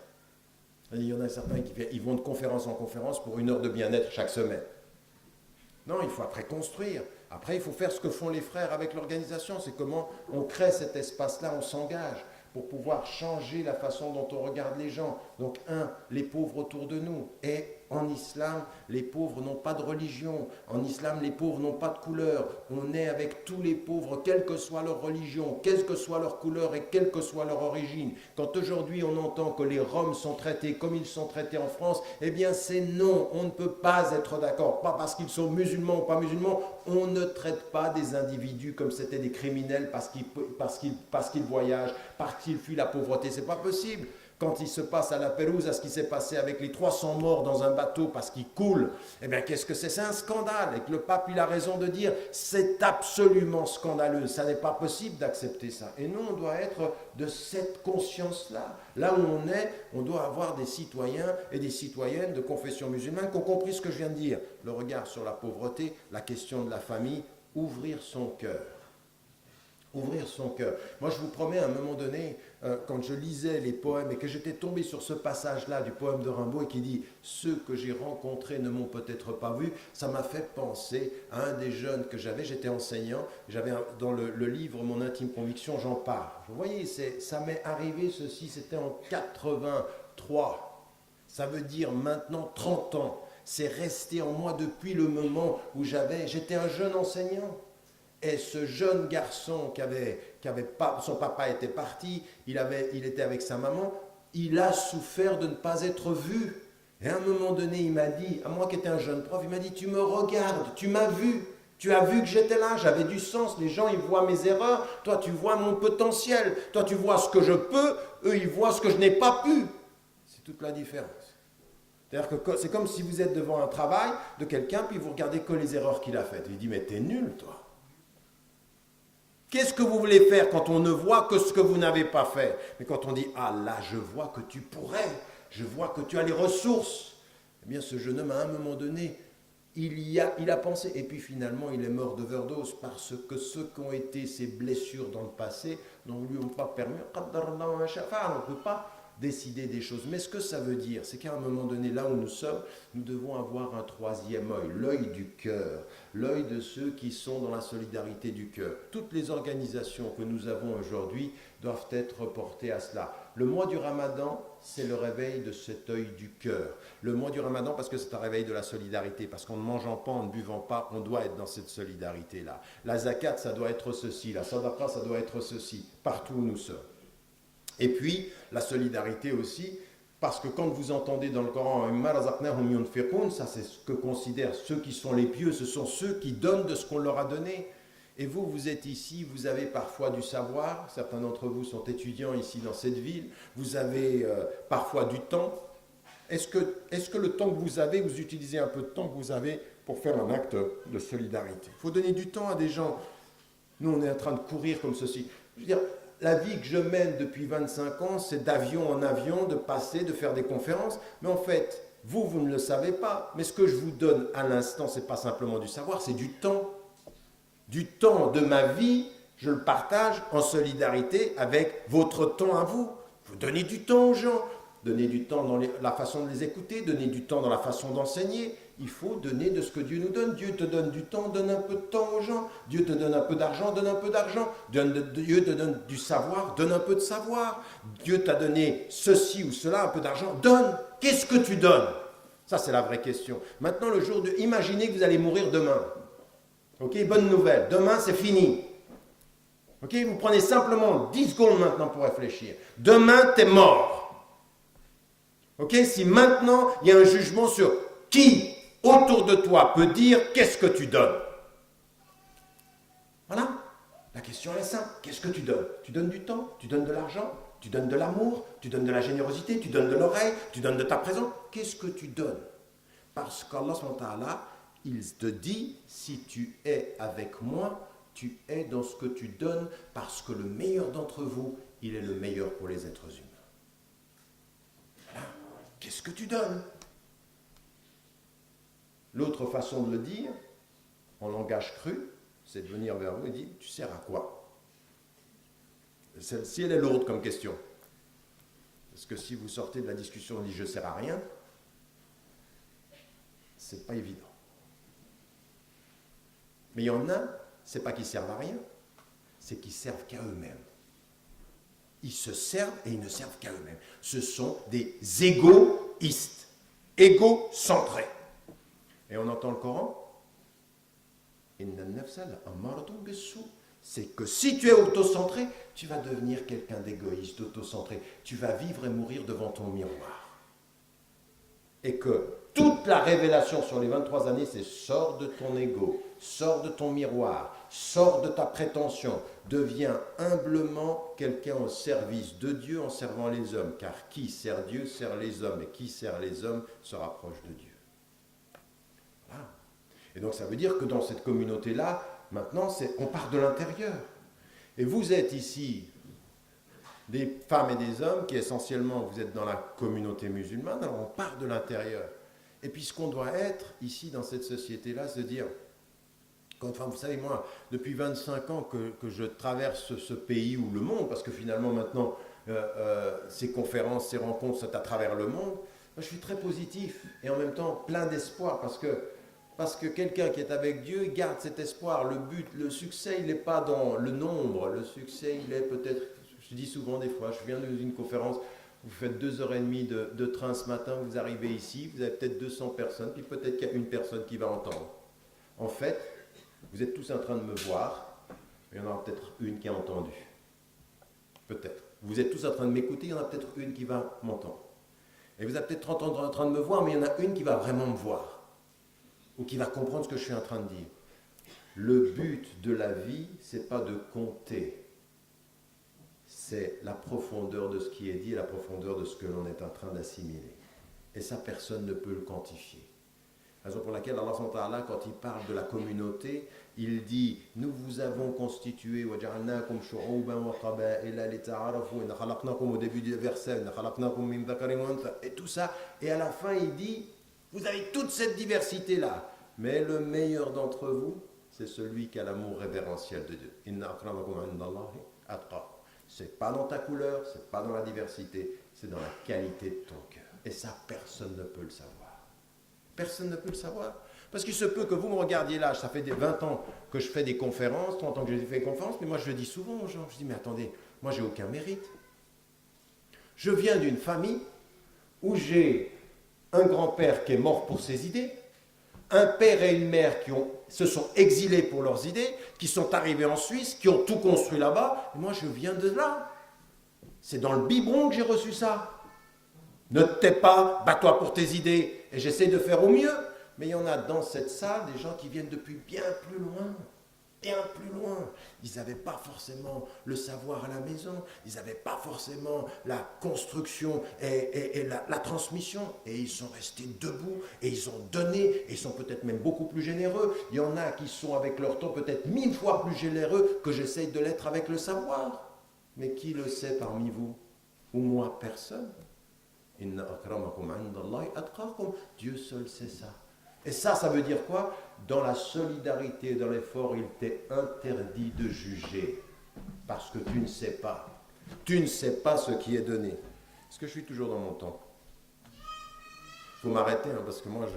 Il y en a certains qui vont de conférence en conférence pour une heure de bien-être chaque semaine. Non, il faut après construire. Après, il faut faire ce que font les frères avec l'organisation. C'est comment on crée cet espace-là, on s'engage pour pouvoir changer la façon dont on regarde les gens. Donc, les pauvres autour de nous. Et en islam, les pauvres n'ont pas de religion. En islam, les pauvres n'ont pas de couleur. On est avec tous les pauvres, quelle que soit leur religion, quelle que soit leur couleur et quelle que soit leur origine. Quand aujourd'hui on entend que les Roms sont traités comme ils sont traités en France, eh bien c'est non, on ne peut pas être d'accord. Pas parce qu'ils sont musulmans ou pas musulmans, on ne traite pas des individus comme c'était des criminels parce qu'ils voyagent, parce qu'ils fuient la pauvreté. C'est pas possible. Quand il se passe à la Pérouse, ce qui s'est passé avec les 300 morts dans un bateau parce qu'il coule, eh bien qu'est-ce que c'est? C'est un scandale. Et que le pape, il a raison de dire, c'est absolument scandaleux. Ça n'est pas possible d'accepter ça. Et nous, on doit être de cette conscience-là. Là où on est, on doit avoir des citoyens et des citoyennes de confession musulmane qui ont compris ce que je viens de dire. Le regard sur la pauvreté, la question de la famille, ouvrir son cœur. Ouvrir son cœur. Moi, je vous promets, à un moment donné, quand je lisais les poèmes et que j'étais tombé sur ce passage-là du poème de Rimbaud et qui dit « Ceux que j'ai rencontrés ne m'ont peut-être pas vu », ça m'a fait penser à un des jeunes que j'avais. J'étais enseignant, j'avais dans le livre « Mon intime conviction », j'en parle. Vous voyez, ça m'est arrivé ceci, c'était en 83. Ça veut dire maintenant 30 ans. C'est resté en moi depuis le moment où j'étais un jeune enseignant. Et ce jeune garçon son papa était parti, il était avec sa maman, il a souffert de ne pas être vu. Et à un moment donné, il m'a dit, à moi qui étais un jeune prof, il m'a dit, tu me regardes, tu m'as vu, tu as vu que j'étais là, j'avais du sens, les gens ils voient mes erreurs, toi tu vois mon potentiel, toi tu vois ce que je peux, eux ils voient ce que je n'ai pas pu. C'est toute la différence. C'est-à-dire que c'est comme si vous êtes devant un travail de quelqu'un, puis vous regardez que les erreurs qu'il a faites. Il dit, mais t'es nul toi. Qu'est-ce que vous voulez faire quand on ne voit que ce que vous n'avez pas fait? Mais quand on dit, ah là, je vois que tu pourrais, je vois que tu as les ressources. Eh bien, ce jeune homme, à un moment donné, il a pensé, et puis finalement, il est mort d'overdose parce que ceux qui ont été ses blessures dans le passé ne lui ont pas permis, on ne peut pas décider des choses. Mais ce que ça veut dire, c'est qu'à un moment donné, là où nous sommes, nous devons avoir un troisième œil, l'œil du cœur, l'œil de ceux qui sont dans la solidarité du cœur. Toutes les organisations que nous avons aujourd'hui doivent être portées à cela. Le mois du Ramadan, c'est le réveil de cet œil du cœur. Le mois du Ramadan, parce que c'est un réveil de la solidarité, parce qu'en ne mangeant pas, en ne buvant pas, on doit être dans cette solidarité-là. La zakat, ça doit être ceci, la sadaqa, ça doit être ceci, partout où nous sommes. Et puis, la solidarité aussi, parce que quand vous entendez dans le Coran « ça c'est ce que considèrent ceux qui sont les pieux, ce sont ceux qui donnent de ce qu'on leur a donné. Et vous, vous êtes ici, vous avez parfois du savoir, certains d'entre vous sont étudiants ici dans cette ville, vous avez parfois du temps. Est-ce que le temps que vous avez, vous utilisez un peu de temps que vous avez pour faire un acte de solidarité? Il faut donner du temps à des gens. Nous, on est en train de courir comme ceci. Je veux dire, la vie que je mène depuis 25 ans, c'est d'avion en avion, de passer, de faire des conférences. Mais en fait, vous ne le savez pas. Mais ce que je vous donne à l'instant, ce n'est pas simplement du savoir, c'est du temps. Du temps de ma vie, je le partage en solidarité avec votre temps à vous. Vous donnez du temps aux gens. Donnez du temps dans la façon de les écouter, donnez du temps dans la façon d'enseigner. Il faut donner de ce que Dieu nous donne. Dieu te donne du temps, donne un peu de temps aux gens. Dieu te donne un peu d'argent, donne un peu d'argent. Dieu te donne du savoir, donne un peu de savoir. Dieu t'a donné ceci ou cela, un peu d'argent, donne. Qu'est-ce que tu donnes? Ça, c'est la vraie question. Maintenant, le jour de... Imaginez que vous allez mourir demain. Ok, bonne nouvelle. Demain, c'est fini. Ok, vous prenez simplement 10 secondes maintenant pour réfléchir. Demain, t'es mort. Ok, si maintenant, il y a un jugement sur qui autour de toi peut dire qu'est-ce que tu donnes. Voilà, la question est simple. Qu'est-ce que tu donnes? Tu donnes du temps, tu donnes de l'argent, tu donnes de l'amour, tu donnes de la générosité, tu donnes de l'oreille, tu donnes de ta présence. Qu'est-ce que tu donnes? Parce qu'Allah, il te dit, si tu es avec moi, tu es dans ce que tu donnes, parce que le meilleur d'entre vous, il est le meilleur pour les êtres humains. Voilà. Qu'est-ce que tu donnes? L'autre façon de le dire, en langage cru, c'est de venir vers vous et dire, tu sers à quoi? Celle-ci, elle est lourde comme question. Parce que si vous sortez de la discussion et dites, je ne sers à rien, c'est pas évident. Mais il y en a, c'est pas qu'ils servent à rien, c'est qu'ils servent qu'à eux-mêmes. Ils se servent et ils ne servent qu'à eux-mêmes. Ce sont des égoïstes, égocentrés. Et on entend le Coran, c'est que si tu es autocentré, tu vas devenir quelqu'un d'égoïste, autocentré. Tu vas vivre et mourir devant ton miroir. Et que toute la révélation sur les 23 années, c'est sors de ton ego, sors de ton miroir, sors de ta prétention, deviens humblement quelqu'un au service de Dieu en servant les hommes. Car qui sert Dieu sert les hommes, et qui sert les hommes se rapproche de Dieu. Voilà. Et donc ça veut dire que dans cette communauté-là, maintenant, on part de l'intérieur. Et vous êtes ici des femmes et des hommes qui essentiellement, vous êtes dans la communauté musulmane, alors on part de l'intérieur. Et puis ce qu'on doit être ici dans cette société-là, c'est dire, enfin, vous savez, moi, depuis 25 ans que je traverse ce pays ou le monde, parce que finalement maintenant, ces conférences, ces rencontres, c'est à travers le monde, moi, je suis très positif et en même temps plein d'espoir, parce que quelqu'un qui est avec Dieu garde cet espoir. Le but, le succès, il n'est pas dans le nombre. Le succès, il est peut-être, je dis souvent des fois, je viens d'une conférence, vous faites 2h30 de train ce matin, vous arrivez ici, vous avez peut-être 200 personnes, puis peut-être qu'il y a une personne qui va entendre. En fait, vous êtes tous en train de me voir, mais il y en aura peut-être une qui a entendu. Peut-être. Vous êtes tous en train de m'écouter, il y en a peut-être une qui va m'entendre. Et vous êtes peut-être en train de me voir, mais il y en a une qui va vraiment me voir. Ou qui va comprendre ce que je suis en train de dire. Le but de la vie, ce n'est pas de compter. C'est la profondeur de ce qui est dit et la profondeur de ce que l'on est en train d'assimiler. Et ça, personne ne peut le quantifier. Raison pour laquelle Allah subhanahu wa ta'ala, quand il parle de la communauté, il dit « Nous vous avons constitué, au début du verset, et tout ça, et à la fin il dit « Vous avez toute cette diversité-là, mais le meilleur d'entre vous, c'est celui qui a l'amour révérentiel de Dieu. Inna akramakum indallahi atqakum. C'est pas dans ta couleur, c'est pas dans la diversité, c'est dans la qualité de ton cœur. Et ça, personne ne peut le savoir. Personne ne peut le savoir. Parce qu'il se peut que vous me regardiez là, ça fait 20 ans que je fais des conférences, 30 ans que j'ai fait des conférences, mais moi je le dis souvent aux gens, je dis mais attendez, moi j'ai aucun mérite. Je viens d'une famille où j'ai un grand-père qui est mort pour ses idées, un père et une mère qui se sont exilés pour leurs idées, qui sont arrivés en Suisse, qui ont tout construit là-bas, et moi je viens de là. C'est dans le biberon que j'ai reçu ça. Ne te tais pas, bats-toi pour tes idées, et j'essaie de faire au mieux. Mais il y en a dans cette salle des gens qui viennent depuis bien plus loin. Bien plus loin. Ils n'avaient pas forcément le savoir à la maison, ils n'avaient pas forcément la construction et la transmission. Et ils sont restés debout, et ils ont donné, et ils sont peut-être même beaucoup plus généreux. Il y en a qui sont avec leur temps peut-être 1000 fois plus généreux que j'essaye de l'être avec le savoir. Mais qui le sait parmi vous? Ou moi, personne. Inna akramakum indallahi atqakum. Dieu seul sait ça. Et ça veut dire quoi? Dans la solidarité, dans l'effort, il t'est interdit de juger. Parce que tu ne sais pas. Tu ne sais pas ce qui est donné. Est-ce que je suis toujours dans mon temps? Il faut m'arrêter, hein, parce que moi,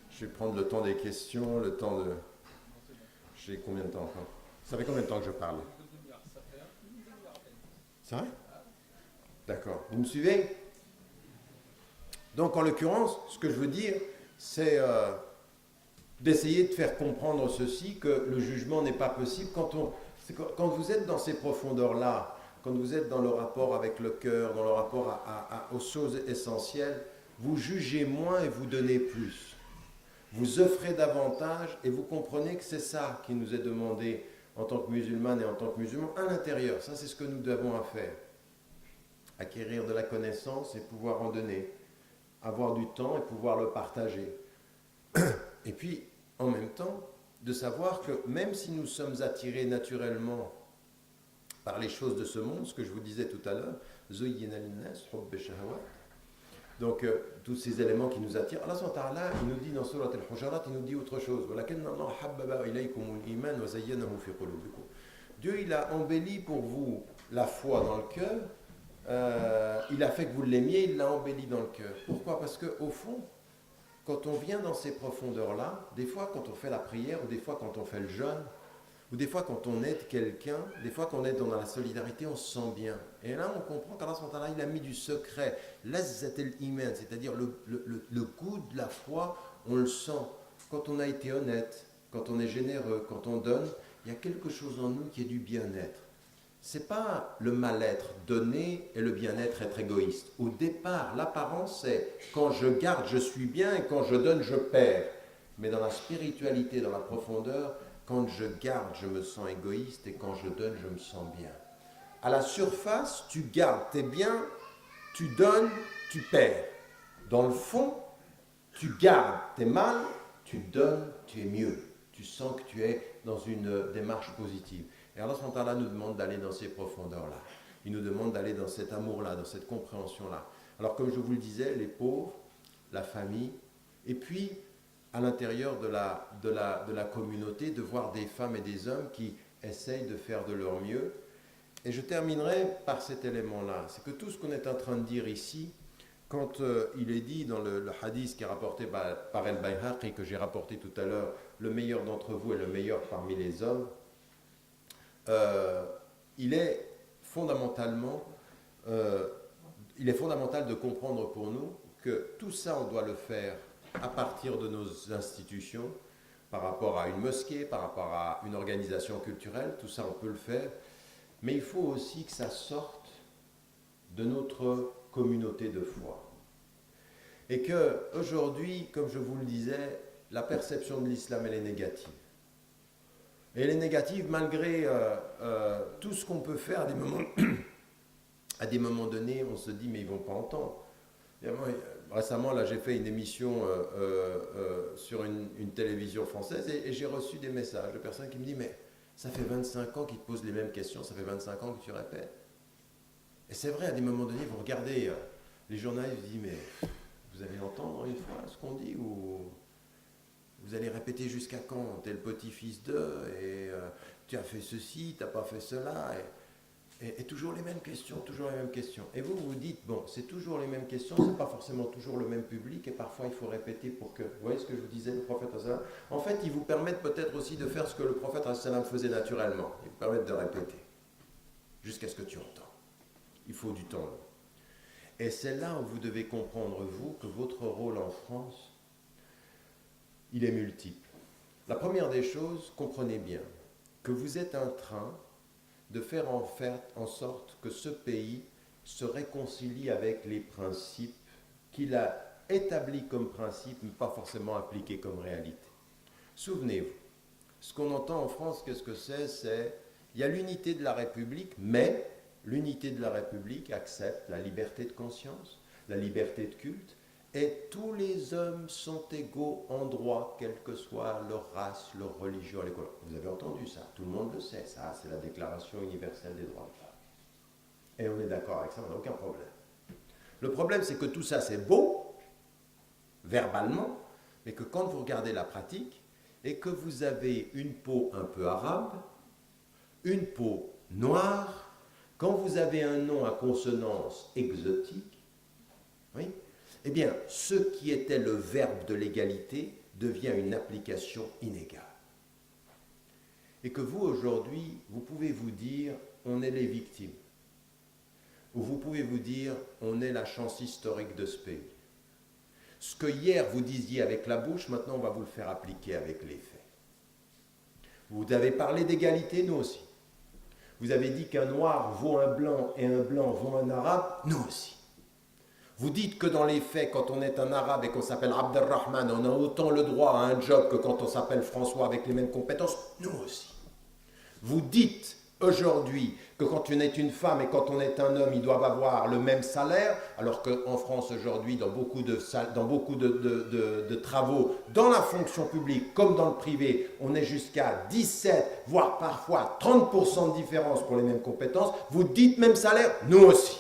je vais prendre le temps des questions, le temps de... J'ai combien de temps encore? Ça fait combien de temps que je parle? C'est vrai? D'accord. Vous me suivez? Donc, en l'occurrence, ce que je veux dire, c'est d'essayer de faire comprendre ceci, que le jugement n'est pas possible. Quand vous êtes dans ces profondeurs-là, quand vous êtes dans le rapport avec le cœur, dans le rapport aux choses essentielles, vous jugez moins et vous donnez plus. Vous offrez davantage et vous comprenez que c'est ça qui nous est demandé en tant que musulmane et en tant que musulman à l'intérieur. Ça, c'est ce que nous avons à faire. Acquérir de la connaissance et pouvoir en donner. Avoir du temps et pouvoir le partager. Et puis, en même temps de savoir que même si nous sommes attirés naturellement par les choses de ce monde, ce que je vous disais tout à l'heure, zuyyina linnas hubb shahawat, donc tous ces éléments qui nous attirent, Allah subhanahu wa ta'ala, il nous dit dans Surat al-Hujarat, il nous dit autre chose. Dieu, il a embelli pour vous la foi dans le cœur, il a fait que vous l'aimiez, il l'a embelli dans le cœur. Pourquoi? Parce qu'au fond, quand on vient dans ces profondeurs-là, des fois quand on fait la prière, ou des fois quand on fait le jeûne, ou des fois quand on aide quelqu'un, des fois quand on est dans la solidarité, on se sent bien. Et là, on comprend qu'Allah subhanahu wa ta'ala, il a mis du secret, lazzat al-iman, c'est-à-dire le goût de la foi, on le sent. Quand on a été honnête, quand on est généreux, quand on donne, il y a quelque chose en nous qui est du bien-être. C'est pas le mal-être, donner, et le bien-être, être égoïste. Au départ, l'apparence, c'est quand je garde, je suis bien, et quand je donne, je perds. Mais dans la spiritualité, dans la profondeur, quand je garde, je me sens égoïste, et quand je donne, je me sens bien. À la surface, tu gardes, t'es bien, tu donnes, tu perds. Dans le fond, tu gardes, t'es mal, tu donnes, tu es mieux. Tu sens que tu es dans une démarche positive. Et Allah subhanahu wa ta'ala nous demande d'aller dans ces profondeurs-là. Il nous demande d'aller dans cet amour-là, dans cette compréhension-là. Alors comme je vous le disais, les pauvres, la famille, et puis à l'intérieur de la communauté, de voir des femmes et des hommes qui essayent de faire de leur mieux. Et je terminerai par cet élément-là. C'est que tout ce qu'on est en train de dire ici, quand il est dit dans le hadith qui est rapporté par El-Bayhaqi, que j'ai rapporté tout à l'heure, le meilleur d'entre vous est le meilleur parmi les hommes, il est fondamental de comprendre pour nous que tout ça, on doit le faire à partir de nos institutions, par rapport à une mosquée, par rapport à une organisation culturelle, tout ça, on peut le faire, mais il faut aussi que ça sorte de notre communauté de foi. Et qu'aujourd'hui, comme je vous le disais, la perception de l'islam, elle est négative. Et elle est négative malgré tout ce qu'on peut faire à des moments donnés, on se dit mais ils ne vont pas entendre. Récemment, là, j'ai fait une émission sur une télévision française et j'ai reçu des messages de personnes qui me disent mais ça fait 25 ans qu'ils te posent les mêmes questions, ça fait 25 ans que tu répètes. Et c'est vrai, à des moments donnés, vous regardez les journalistes, vous dites mais vous allez entendre une fois ce qu'on dit ou vous allez répéter jusqu'à quand? T'es le petit-fils d'eux et tu as fait ceci, tu n'as pas fait cela. Et toujours les mêmes questions, toujours les mêmes questions. Et vous vous dites, bon, c'est toujours les mêmes questions, c'est pas forcément toujours le même public et parfois il faut répéter pour que... Vous voyez ce que je vous disais, le prophète sallam? En fait, ils vous permettent peut-être aussi de faire ce que le prophète sallam faisait naturellement. Ils vous permettent de répéter jusqu'à ce que tu entends. Il faut du temps. Et c'est là où vous devez comprendre, vous, que votre rôle en France, il est multiple. La première des choses, comprenez bien que vous êtes en train de faire en sorte que ce pays se réconcilie avec les principes qu'il a établis comme principes, mais pas forcément appliqués comme réalité. Souvenez-vous, ce qu'on entend en France, qu'est-ce que c'est? Il y a l'unité de la République, mais l'unité de la République accepte la liberté de conscience, la liberté de culte, et tous les hommes sont égaux en droit, quelle que soit leur race, leur religion, les couleurs. Vous avez entendu ça, tout le monde le sait, ça, c'est la Déclaration universelle des droits de l'homme. Et on est d'accord avec ça, on n'a aucun problème. Le problème, c'est que tout ça, c'est beau, verbalement, mais que quand vous regardez la pratique, et que vous avez une peau un peu arabe, une peau noire, quand vous avez un nom à consonance exotique, oui, eh bien, ce qui était le verbe de l'égalité devient une application inégale. Et que vous, aujourd'hui, vous pouvez vous dire, on est les victimes. Ou vous pouvez vous dire, on est la chance historique de ce pays. Ce que hier vous disiez avec la bouche, maintenant on va vous le faire appliquer avec les faits. Vous avez parlé d'égalité, nous aussi. Vous avez dit qu'un noir vaut un blanc et un blanc vaut un arabe, nous aussi. Vous dites que dans les faits, quand on est un arabe et qu'on s'appelle Abdelrahman, on a autant le droit à un job que quand on s'appelle François avec les mêmes compétences, nous aussi. Vous dites aujourd'hui que quand on est une femme et quand on est un homme, ils doivent avoir le même salaire, alors qu'en France aujourd'hui, dans beaucoup de travaux, dans la fonction publique comme dans le privé, on est jusqu'à 17, voire parfois 30% de différence pour les mêmes compétences. Vous dites même salaire, nous aussi.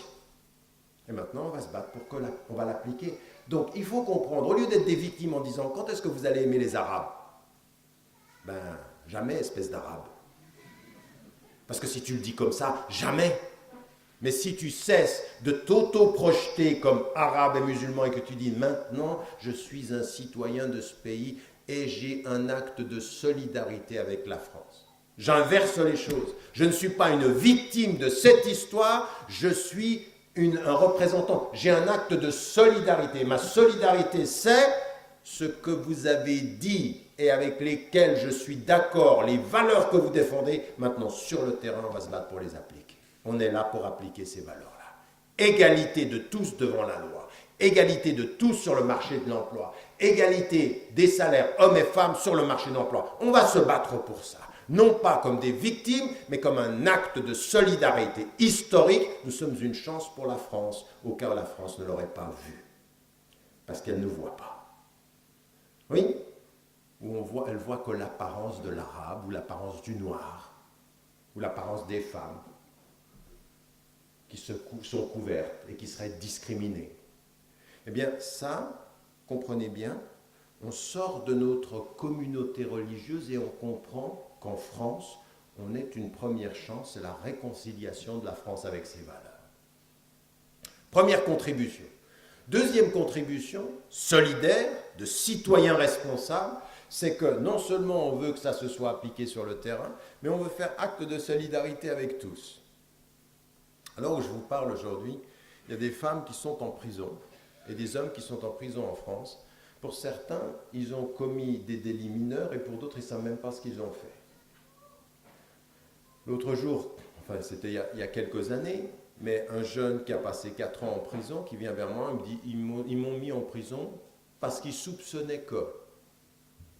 Et maintenant, on va se battre pour qu'on va l'appliquer. Donc, il faut comprendre, au lieu d'être des victimes en disant « Quand est-ce que vous allez aimer les Arabes ?» Ben, jamais, espèce d'Arabe. Parce que si tu le dis comme ça, jamais. Mais si tu cesses de t'auto-projeter comme arabe et musulman et que tu dis maintenant, je suis un citoyen de ce pays et j'ai un acte de solidarité avec la France. J'inverse les choses. Je ne suis pas une victime de cette histoire, je suis un représentant. J'ai un acte de solidarité. Ma solidarité, c'est ce que vous avez dit et avec lesquels je suis d'accord, les valeurs que vous défendez. Maintenant, sur le terrain, on va se battre pour les appliquer. On est là pour appliquer ces valeurs-là. Égalité de tous devant la loi. Égalité de tous sur le marché de l'emploi. Égalité des salaires hommes et femmes sur le marché de l'emploi. On va se battre pour ça. Non pas comme des victimes, mais comme un acte de solidarité historique. Nous sommes une chance pour la France, au cas où la France ne l'aurait pas vu. Parce qu'elle ne voit pas. Oui, où elle voit que l'apparence de l'arabe, ou l'apparence du noir, ou l'apparence des femmes, qui sont couvertes et qui seraient discriminées. Eh bien, ça, comprenez bien, on sort de notre communauté religieuse et on comprend qu'en France, on est une première chance, c'est la réconciliation de la France avec ses valeurs. Première contribution. Deuxième contribution, solidaire, de citoyens responsables, c'est que non seulement on veut que ça se soit appliqué sur le terrain, mais on veut faire acte de solidarité avec tous. Alors où je vous parle aujourd'hui, il y a des femmes qui sont en prison et des hommes qui sont en prison en France. Pour certains, ils ont commis des délits mineurs et pour d'autres, ils ne savent même pas ce qu'ils ont fait. L'autre jour, enfin c'était il y a quelques années, mais un jeune qui a passé 4 ans en prison, qui vient vers moi, il me dit « Ils m'ont mis en prison parce qu'ils soupçonnaient que... »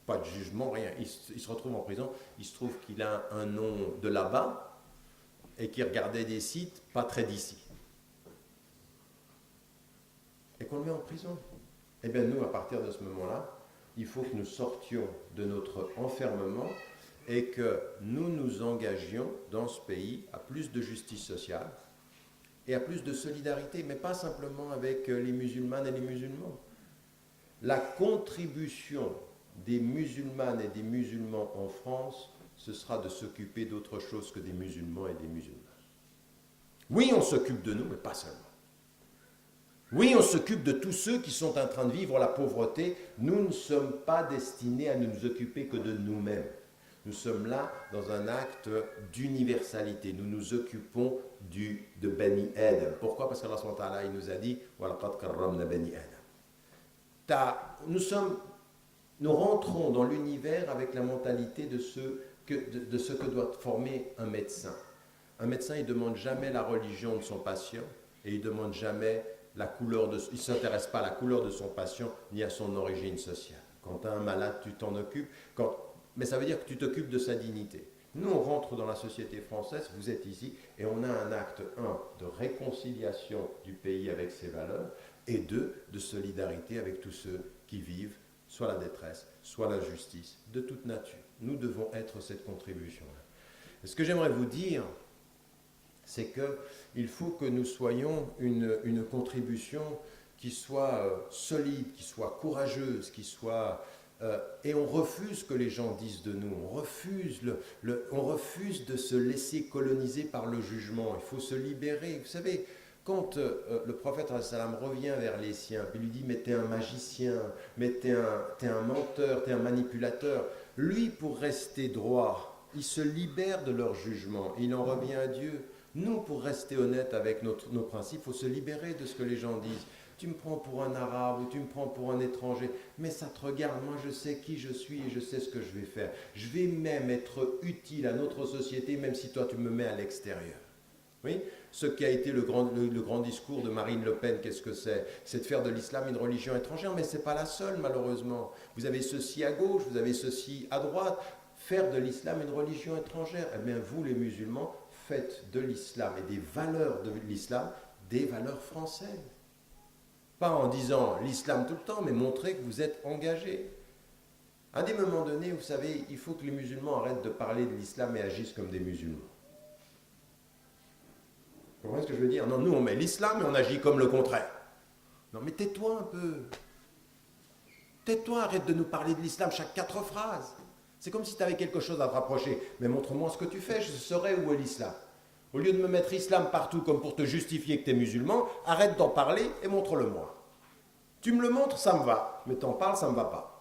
Pas de jugement, rien. Il se retrouve en prison, il se trouve qu'il a un nom de là-bas et qu'il regardait des sites pas très d'ici. Et qu'on le met en prison. Eh bien nous, à partir de ce moment-là, il faut que nous sortions de notre enfermement et que nous nous engagions dans ce pays à plus de justice sociale et à plus de solidarité, mais pas simplement avec les musulmanes et les musulmans. La contribution des musulmanes et des musulmans en France, ce sera de s'occuper d'autre chose que des musulmans et des musulmanes. Oui, on s'occupe de nous, mais pas seulement. Oui, on s'occupe de tous ceux qui sont en train de vivre la pauvreté. Nous ne sommes pas destinés à ne nous occuper que de nous-mêmes. Nous sommes là dans un acte d'universalité. Nous nous occupons de Bani Adam. Pourquoi? Parce qu'Allah subhanahu wa ta'ala, il nous a dit « Walaqad karramna Bani Adam ». Nous rentrons dans l'univers avec la mentalité de ce que doit former un médecin. Un médecin, il ne demande jamais la religion de son patient et il ne demande jamais la couleur il ne s'intéresse pas à la couleur de son patient ni à son origine sociale. Quand tu as un malade, tu t'en occupes, mais ça veut dire que tu t'occupes de sa dignité. Nous, on rentre dans la société française, vous êtes ici, et on a un acte, 1, de réconciliation du pays avec ses valeurs, et 2, de solidarité avec tous ceux qui vivent soit la détresse, soit la justice, de toute nature. Nous devons être cette contribution-là. Et ce que j'aimerais vous dire, c'est qu'il faut que nous soyons une contribution qui soit solide, qui soit courageuse, qui soit... et on refuse que les gens disent de nous, on refuse de se laisser coloniser par le jugement. Il faut se libérer. Vous savez, quand le prophète revient vers les siens, il lui dit « mais t'es un magicien, mais t'es un menteur, t'es un manipulateur », lui, pour rester droit, il se libère de leur jugement et il en revient à Dieu. Nous, pour rester honnête avec nos principes, il faut se libérer de ce que les gens disent. Tu me prends pour un arabe ou tu me prends pour un étranger, mais ça te regarde, moi je sais qui je suis et je sais ce que je vais faire. Je vais même être utile à notre société, même si toi tu me mets à l'extérieur. Oui, ce qui a été le grand discours de Marine Le Pen, qu'est-ce que c'est? C'est de faire de l'islam une religion étrangère, mais ce n'est pas la seule malheureusement. Vous avez ceci à gauche, vous avez ceci à droite. Faire de l'islam une religion étrangère, eh bien vous les musulmans, faites de l'islam et des valeurs de l'islam des valeurs françaises. Pas en disant l'islam tout le temps, mais montrer que vous êtes engagés. À des moments donnés, vous savez, il faut que les musulmans arrêtent de parler de l'islam et agissent comme des musulmans. Vous comprenez ce que je veux dire? Non, nous on met l'islam et on agit comme le contraire. Non, mais tais-toi un peu. Tais-toi, arrête de nous parler de l'islam chaque 4 phrases. C'est comme si tu avais quelque chose à te rapprocher. Mais montre-moi ce que tu fais, je saurai où est l'islam. Au lieu de me mettre islam partout comme pour te justifier que tu es musulman, arrête d'en parler et montre-le-moi. Tu me le montres, ça me va. Mais t'en parles, ça ne me va pas.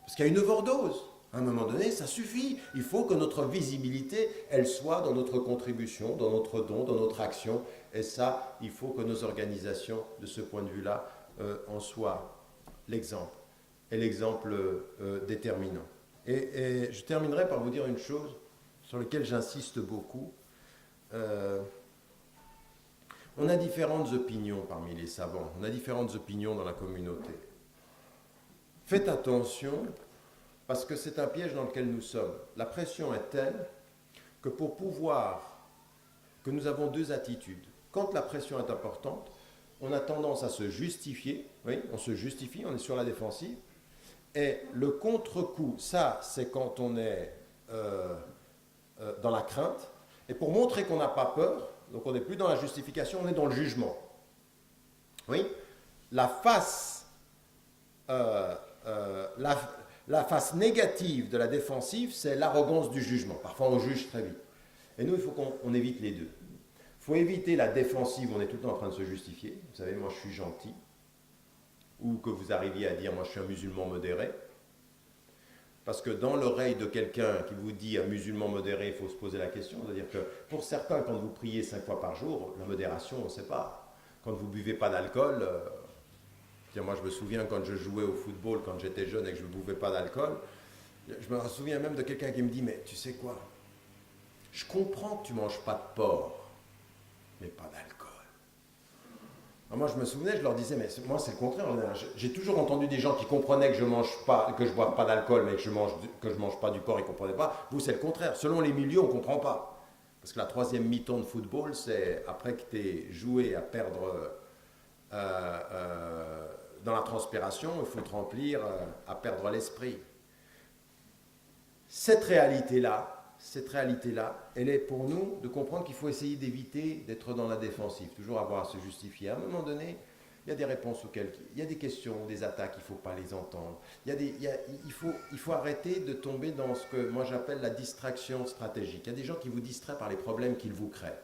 Parce qu'il y a une overdose. À un moment donné, ça suffit. Il faut que notre visibilité, elle soit dans notre contribution, dans notre don, dans notre action. Et ça, il faut que nos organisations, de ce point de vue-là, en soient l'exemple. Et l'exemple déterminant. Et je terminerai par vous dire une chose sur laquelle j'insiste beaucoup. On a différentes opinions parmi les savants. On a différentes opinions dans la communauté. Faites attention, parce que c'est un piège dans lequel nous sommes. La pression est telle que pour pouvoir, que nous avons 2 attitudes. Quand la pression est importante, on a tendance à se justifier. Oui, on se justifie, on est sur la défensive. Et le contre-coup, ça, c'est quand on est dans la crainte. Et pour montrer qu'on n'a pas peur, donc on n'est plus dans la justification, on est dans le jugement. Oui, la face négative de la défensive, c'est l'arrogance du jugement. Parfois, on juge très vite. Et nous, il faut qu'on évite les deux. Il faut éviter la défensive, on est tout le temps en train de se justifier. Vous savez, moi, je suis gentil. Ou que vous arriviez à dire, moi, je suis un musulman modéré. Parce que dans l'oreille de quelqu'un qui vous dit un musulman modéré, il faut se poser la question. C'est-à-dire que pour certains, quand vous priez 5 fois par jour, la modération, on ne sait pas. Quand vous ne buvez pas d'alcool... moi, je me souviens quand je jouais au football, quand j'étais jeune et que je ne buvais pas d'alcool, je me souviens même de quelqu'un qui me dit, mais tu sais quoi, je comprends que tu ne manges pas de porc, mais pas d'alcool. Alors moi, je me souvenais, je leur disais, mais moi, c'est le contraire. J'ai toujours entendu des gens qui comprenaient que je ne boive pas d'alcool, mais que je mange pas du porc, ils ne comprenaient pas. Vous, c'est le contraire. Selon les milieux, on ne comprend pas. Parce que la 3e mi-temps de football, c'est après que tu aies joué à perdre... dans la transpiration, il faut te remplir à perdre l'esprit. Cette réalité-là, elle est pour nous de comprendre qu'il faut essayer d'éviter d'être dans la défensive, toujours avoir à se justifier. À un moment donné, il y a des réponses auxquelles, il y a des questions, des attaques, il ne faut pas les entendre. Il faut arrêter de tomber dans ce que moi j'appelle la distraction stratégique. Il y a des gens qui vous distraient par les problèmes qu'ils vous créent.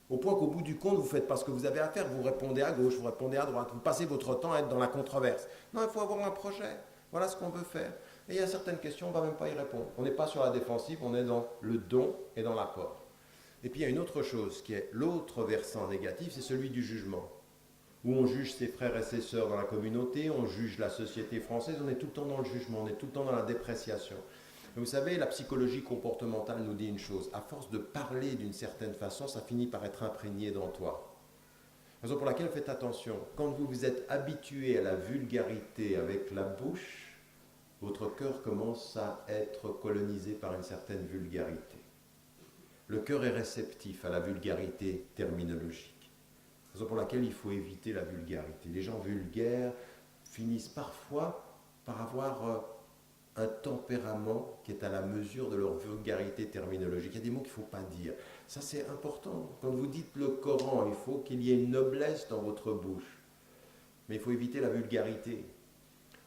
Au point qu'au bout du compte, vous ne faites pas ce que vous avez à faire, vous répondez à gauche, vous répondez à droite, vous passez votre temps à être dans la controverse. Non, il faut avoir un projet, voilà ce qu'on veut faire. Et il y a certaines questions, on ne va même pas y répondre. On n'est pas sur la défensive, on est dans le don et dans l'apport. Et puis il y a une autre chose qui est l'autre versant négatif, c'est celui du jugement. Où on juge ses frères et ses sœurs dans la communauté, on juge la société française, on est tout le temps dans le jugement, on est tout le temps dans la dépréciation. Vous savez, la psychologie comportementale nous dit une chose, à force de parler d'une certaine façon, ça finit par être imprégné dans toi. Raison pour laquelle faites attention, quand vous vous êtes habitué à la vulgarité avec la bouche, votre cœur commence à être colonisé par une certaine vulgarité. Le cœur est réceptif à la vulgarité terminologique. Raison pour laquelle il faut éviter la vulgarité. Les gens vulgaires finissent parfois par avoir... un tempérament qui est à la mesure de leur vulgarité terminologique. Il y a des mots qu'il ne faut pas dire. Ça, c'est important. Quand vous dites le Coran, il faut qu'il y ait une noblesse dans votre bouche. Mais il faut éviter la vulgarité.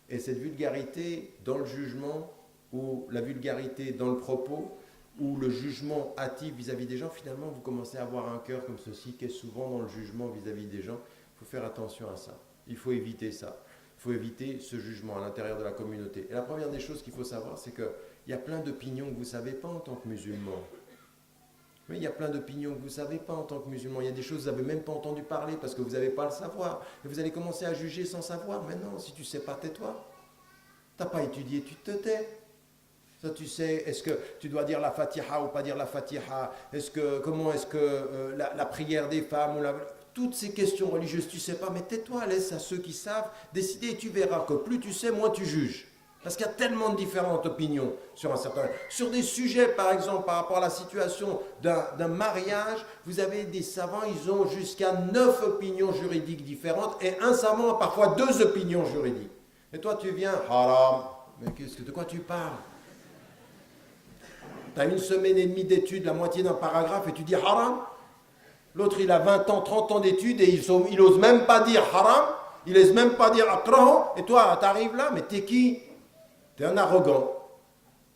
Et cette vulgarité dans le jugement, ou la vulgarité dans le propos, ou le jugement hâtif vis-à-vis des gens, finalement, vous commencez à avoir un cœur comme ceci, qui est souvent dans le jugement vis-à-vis des gens. Il faut faire attention à ça. Il faut éviter ça. Il faut éviter ce jugement à l'intérieur de la communauté. Et la première des choses qu'il faut savoir, c'est qu'il y a plein d'opinions que vous ne savez pas en tant que musulman. Oui, il y a plein d'opinions que vous ne savez pas en tant que musulman. Il y a des choses que vous n'avez même pas entendu parler parce que vous n'avez pas le savoir. Et vous allez commencer à juger sans savoir. Mais non, si tu ne sais pas, tais-toi. Tu n'as pas étudié, tu te tais. Ça, tu sais, est-ce que tu dois dire la Fatiha ou pas dire la Fatiha? Comment est-ce que la prière des femmes ou toutes ces questions religieuses, tu ne sais pas, mais tais-toi, laisse à ceux qui savent décider et tu verras que plus tu sais, moins tu juges. Parce qu'il y a tellement de différentes opinions sur des sujets, par exemple, par rapport à la situation d'un mariage, vous avez des savants, ils ont jusqu'à 9 opinions juridiques différentes et un savant a parfois 2 opinions juridiques. Et toi, tu viens, haram, mais de quoi tu parles? Tu as 1 semaine et demie d'études, la moitié d'un paragraphe, et tu dis haram? L'autre, il a 20 ans, 30 ans d'études et il n'ose même pas dire haram, il n'ose même pas dire akraho, et toi, tu arrives là, mais t'es qui? Tu es un arrogant.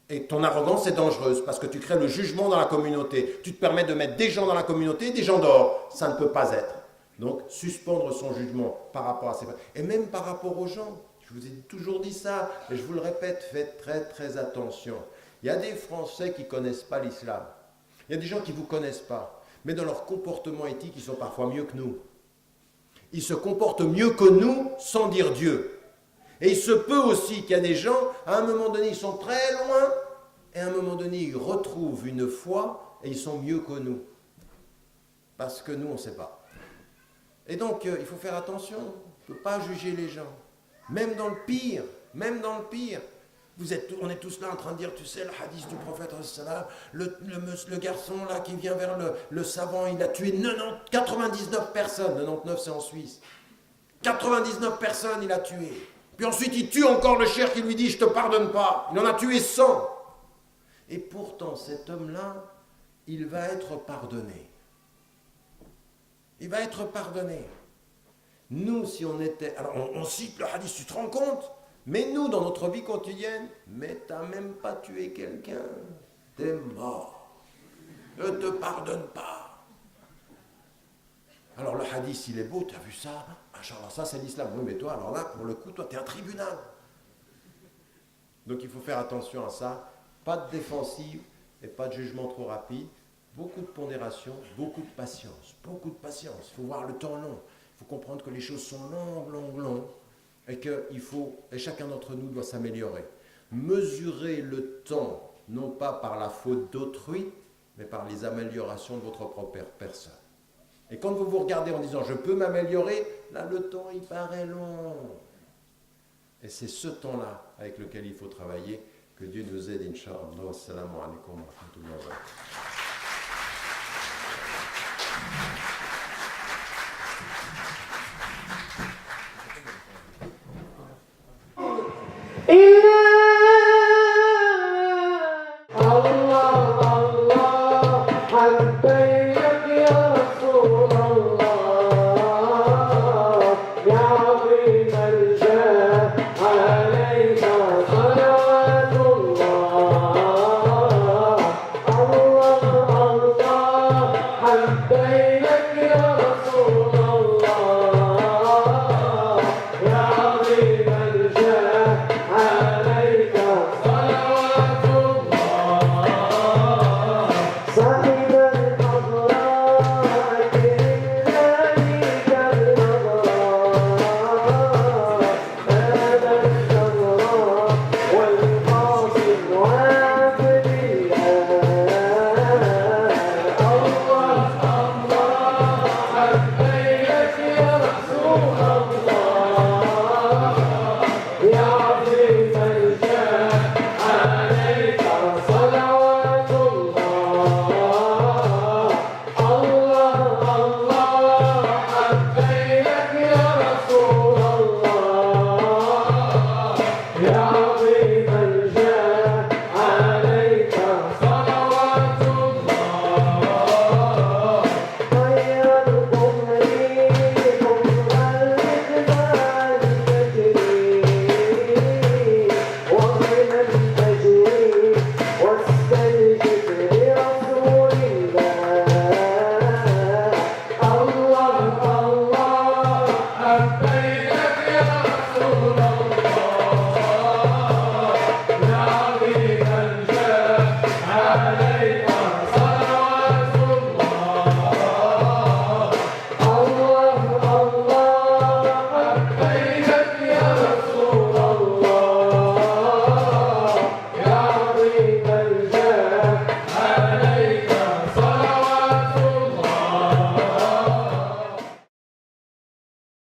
Et ton arrogance est dangereuse parce que tu crées le jugement dans la communauté. Tu te permets de mettre des gens dans la communauté et des gens dehors. Ça ne peut pas être. Donc, suspendre son jugement par rapport à ces... Et même par rapport aux gens. Je vous ai toujours dit ça, et je vous le répète, faites très très attention. Il y a des Français qui ne connaissent pas l'islam. Il y a des gens qui ne vous connaissent pas. Mais dans leur comportement éthique, ils sont parfois mieux que nous. Ils se comportent mieux que nous sans dire Dieu. Et il se peut aussi qu'il y a des gens, à un moment donné, ils sont très loin, et à un moment donné, ils retrouvent une foi, et ils sont mieux que nous. Parce que nous, on ne sait pas. Et donc, il faut faire attention, on ne peut pas juger les gens. Même dans le pire, on est tous là en train de dire, tu sais, le hadith du prophète, le garçon là qui vient vers le savant, il a tué 99 personnes, 99 c'est en Suisse, 99 personnes il a tué. Puis ensuite, il tue encore le cheikh qui lui dit « Je te pardonne pas ». Il en a tué 100. Et pourtant, cet homme-là, il va être pardonné. Il va être pardonné. Nous, si on était... Alors, on cite le hadith, tu te rends compte? Mais nous, dans notre vie quotidienne, mais tu n'as même pas tué quelqu'un. Tu es mort. Je ne te pardonne pas. Alors, le hadith, il est beau, tu as vu ça? Alors ça c'est l'islam. Oui, mais toi, alors là, pour le coup, toi, tu es un tribunal. Donc il faut faire attention à ça. Pas de défensive et pas de jugement trop rapide. Beaucoup de pondération, beaucoup de patience. Beaucoup de patience. Il faut voir le temps long. Il faut comprendre que les choses sont longues. Et et chacun d'entre nous doit s'améliorer. Mesurez le temps, non pas par la faute d'autrui, mais par les améliorations de votre propre personne. Et quand vous vous regardez en disant « je peux m'améliorer », là le temps il paraît long. Et c'est ce temps-là avec lequel il faut travailler. Que Dieu nous aide, Inch'Allah. Assalamu alaikum wa rahmatullahi wa barakatuh.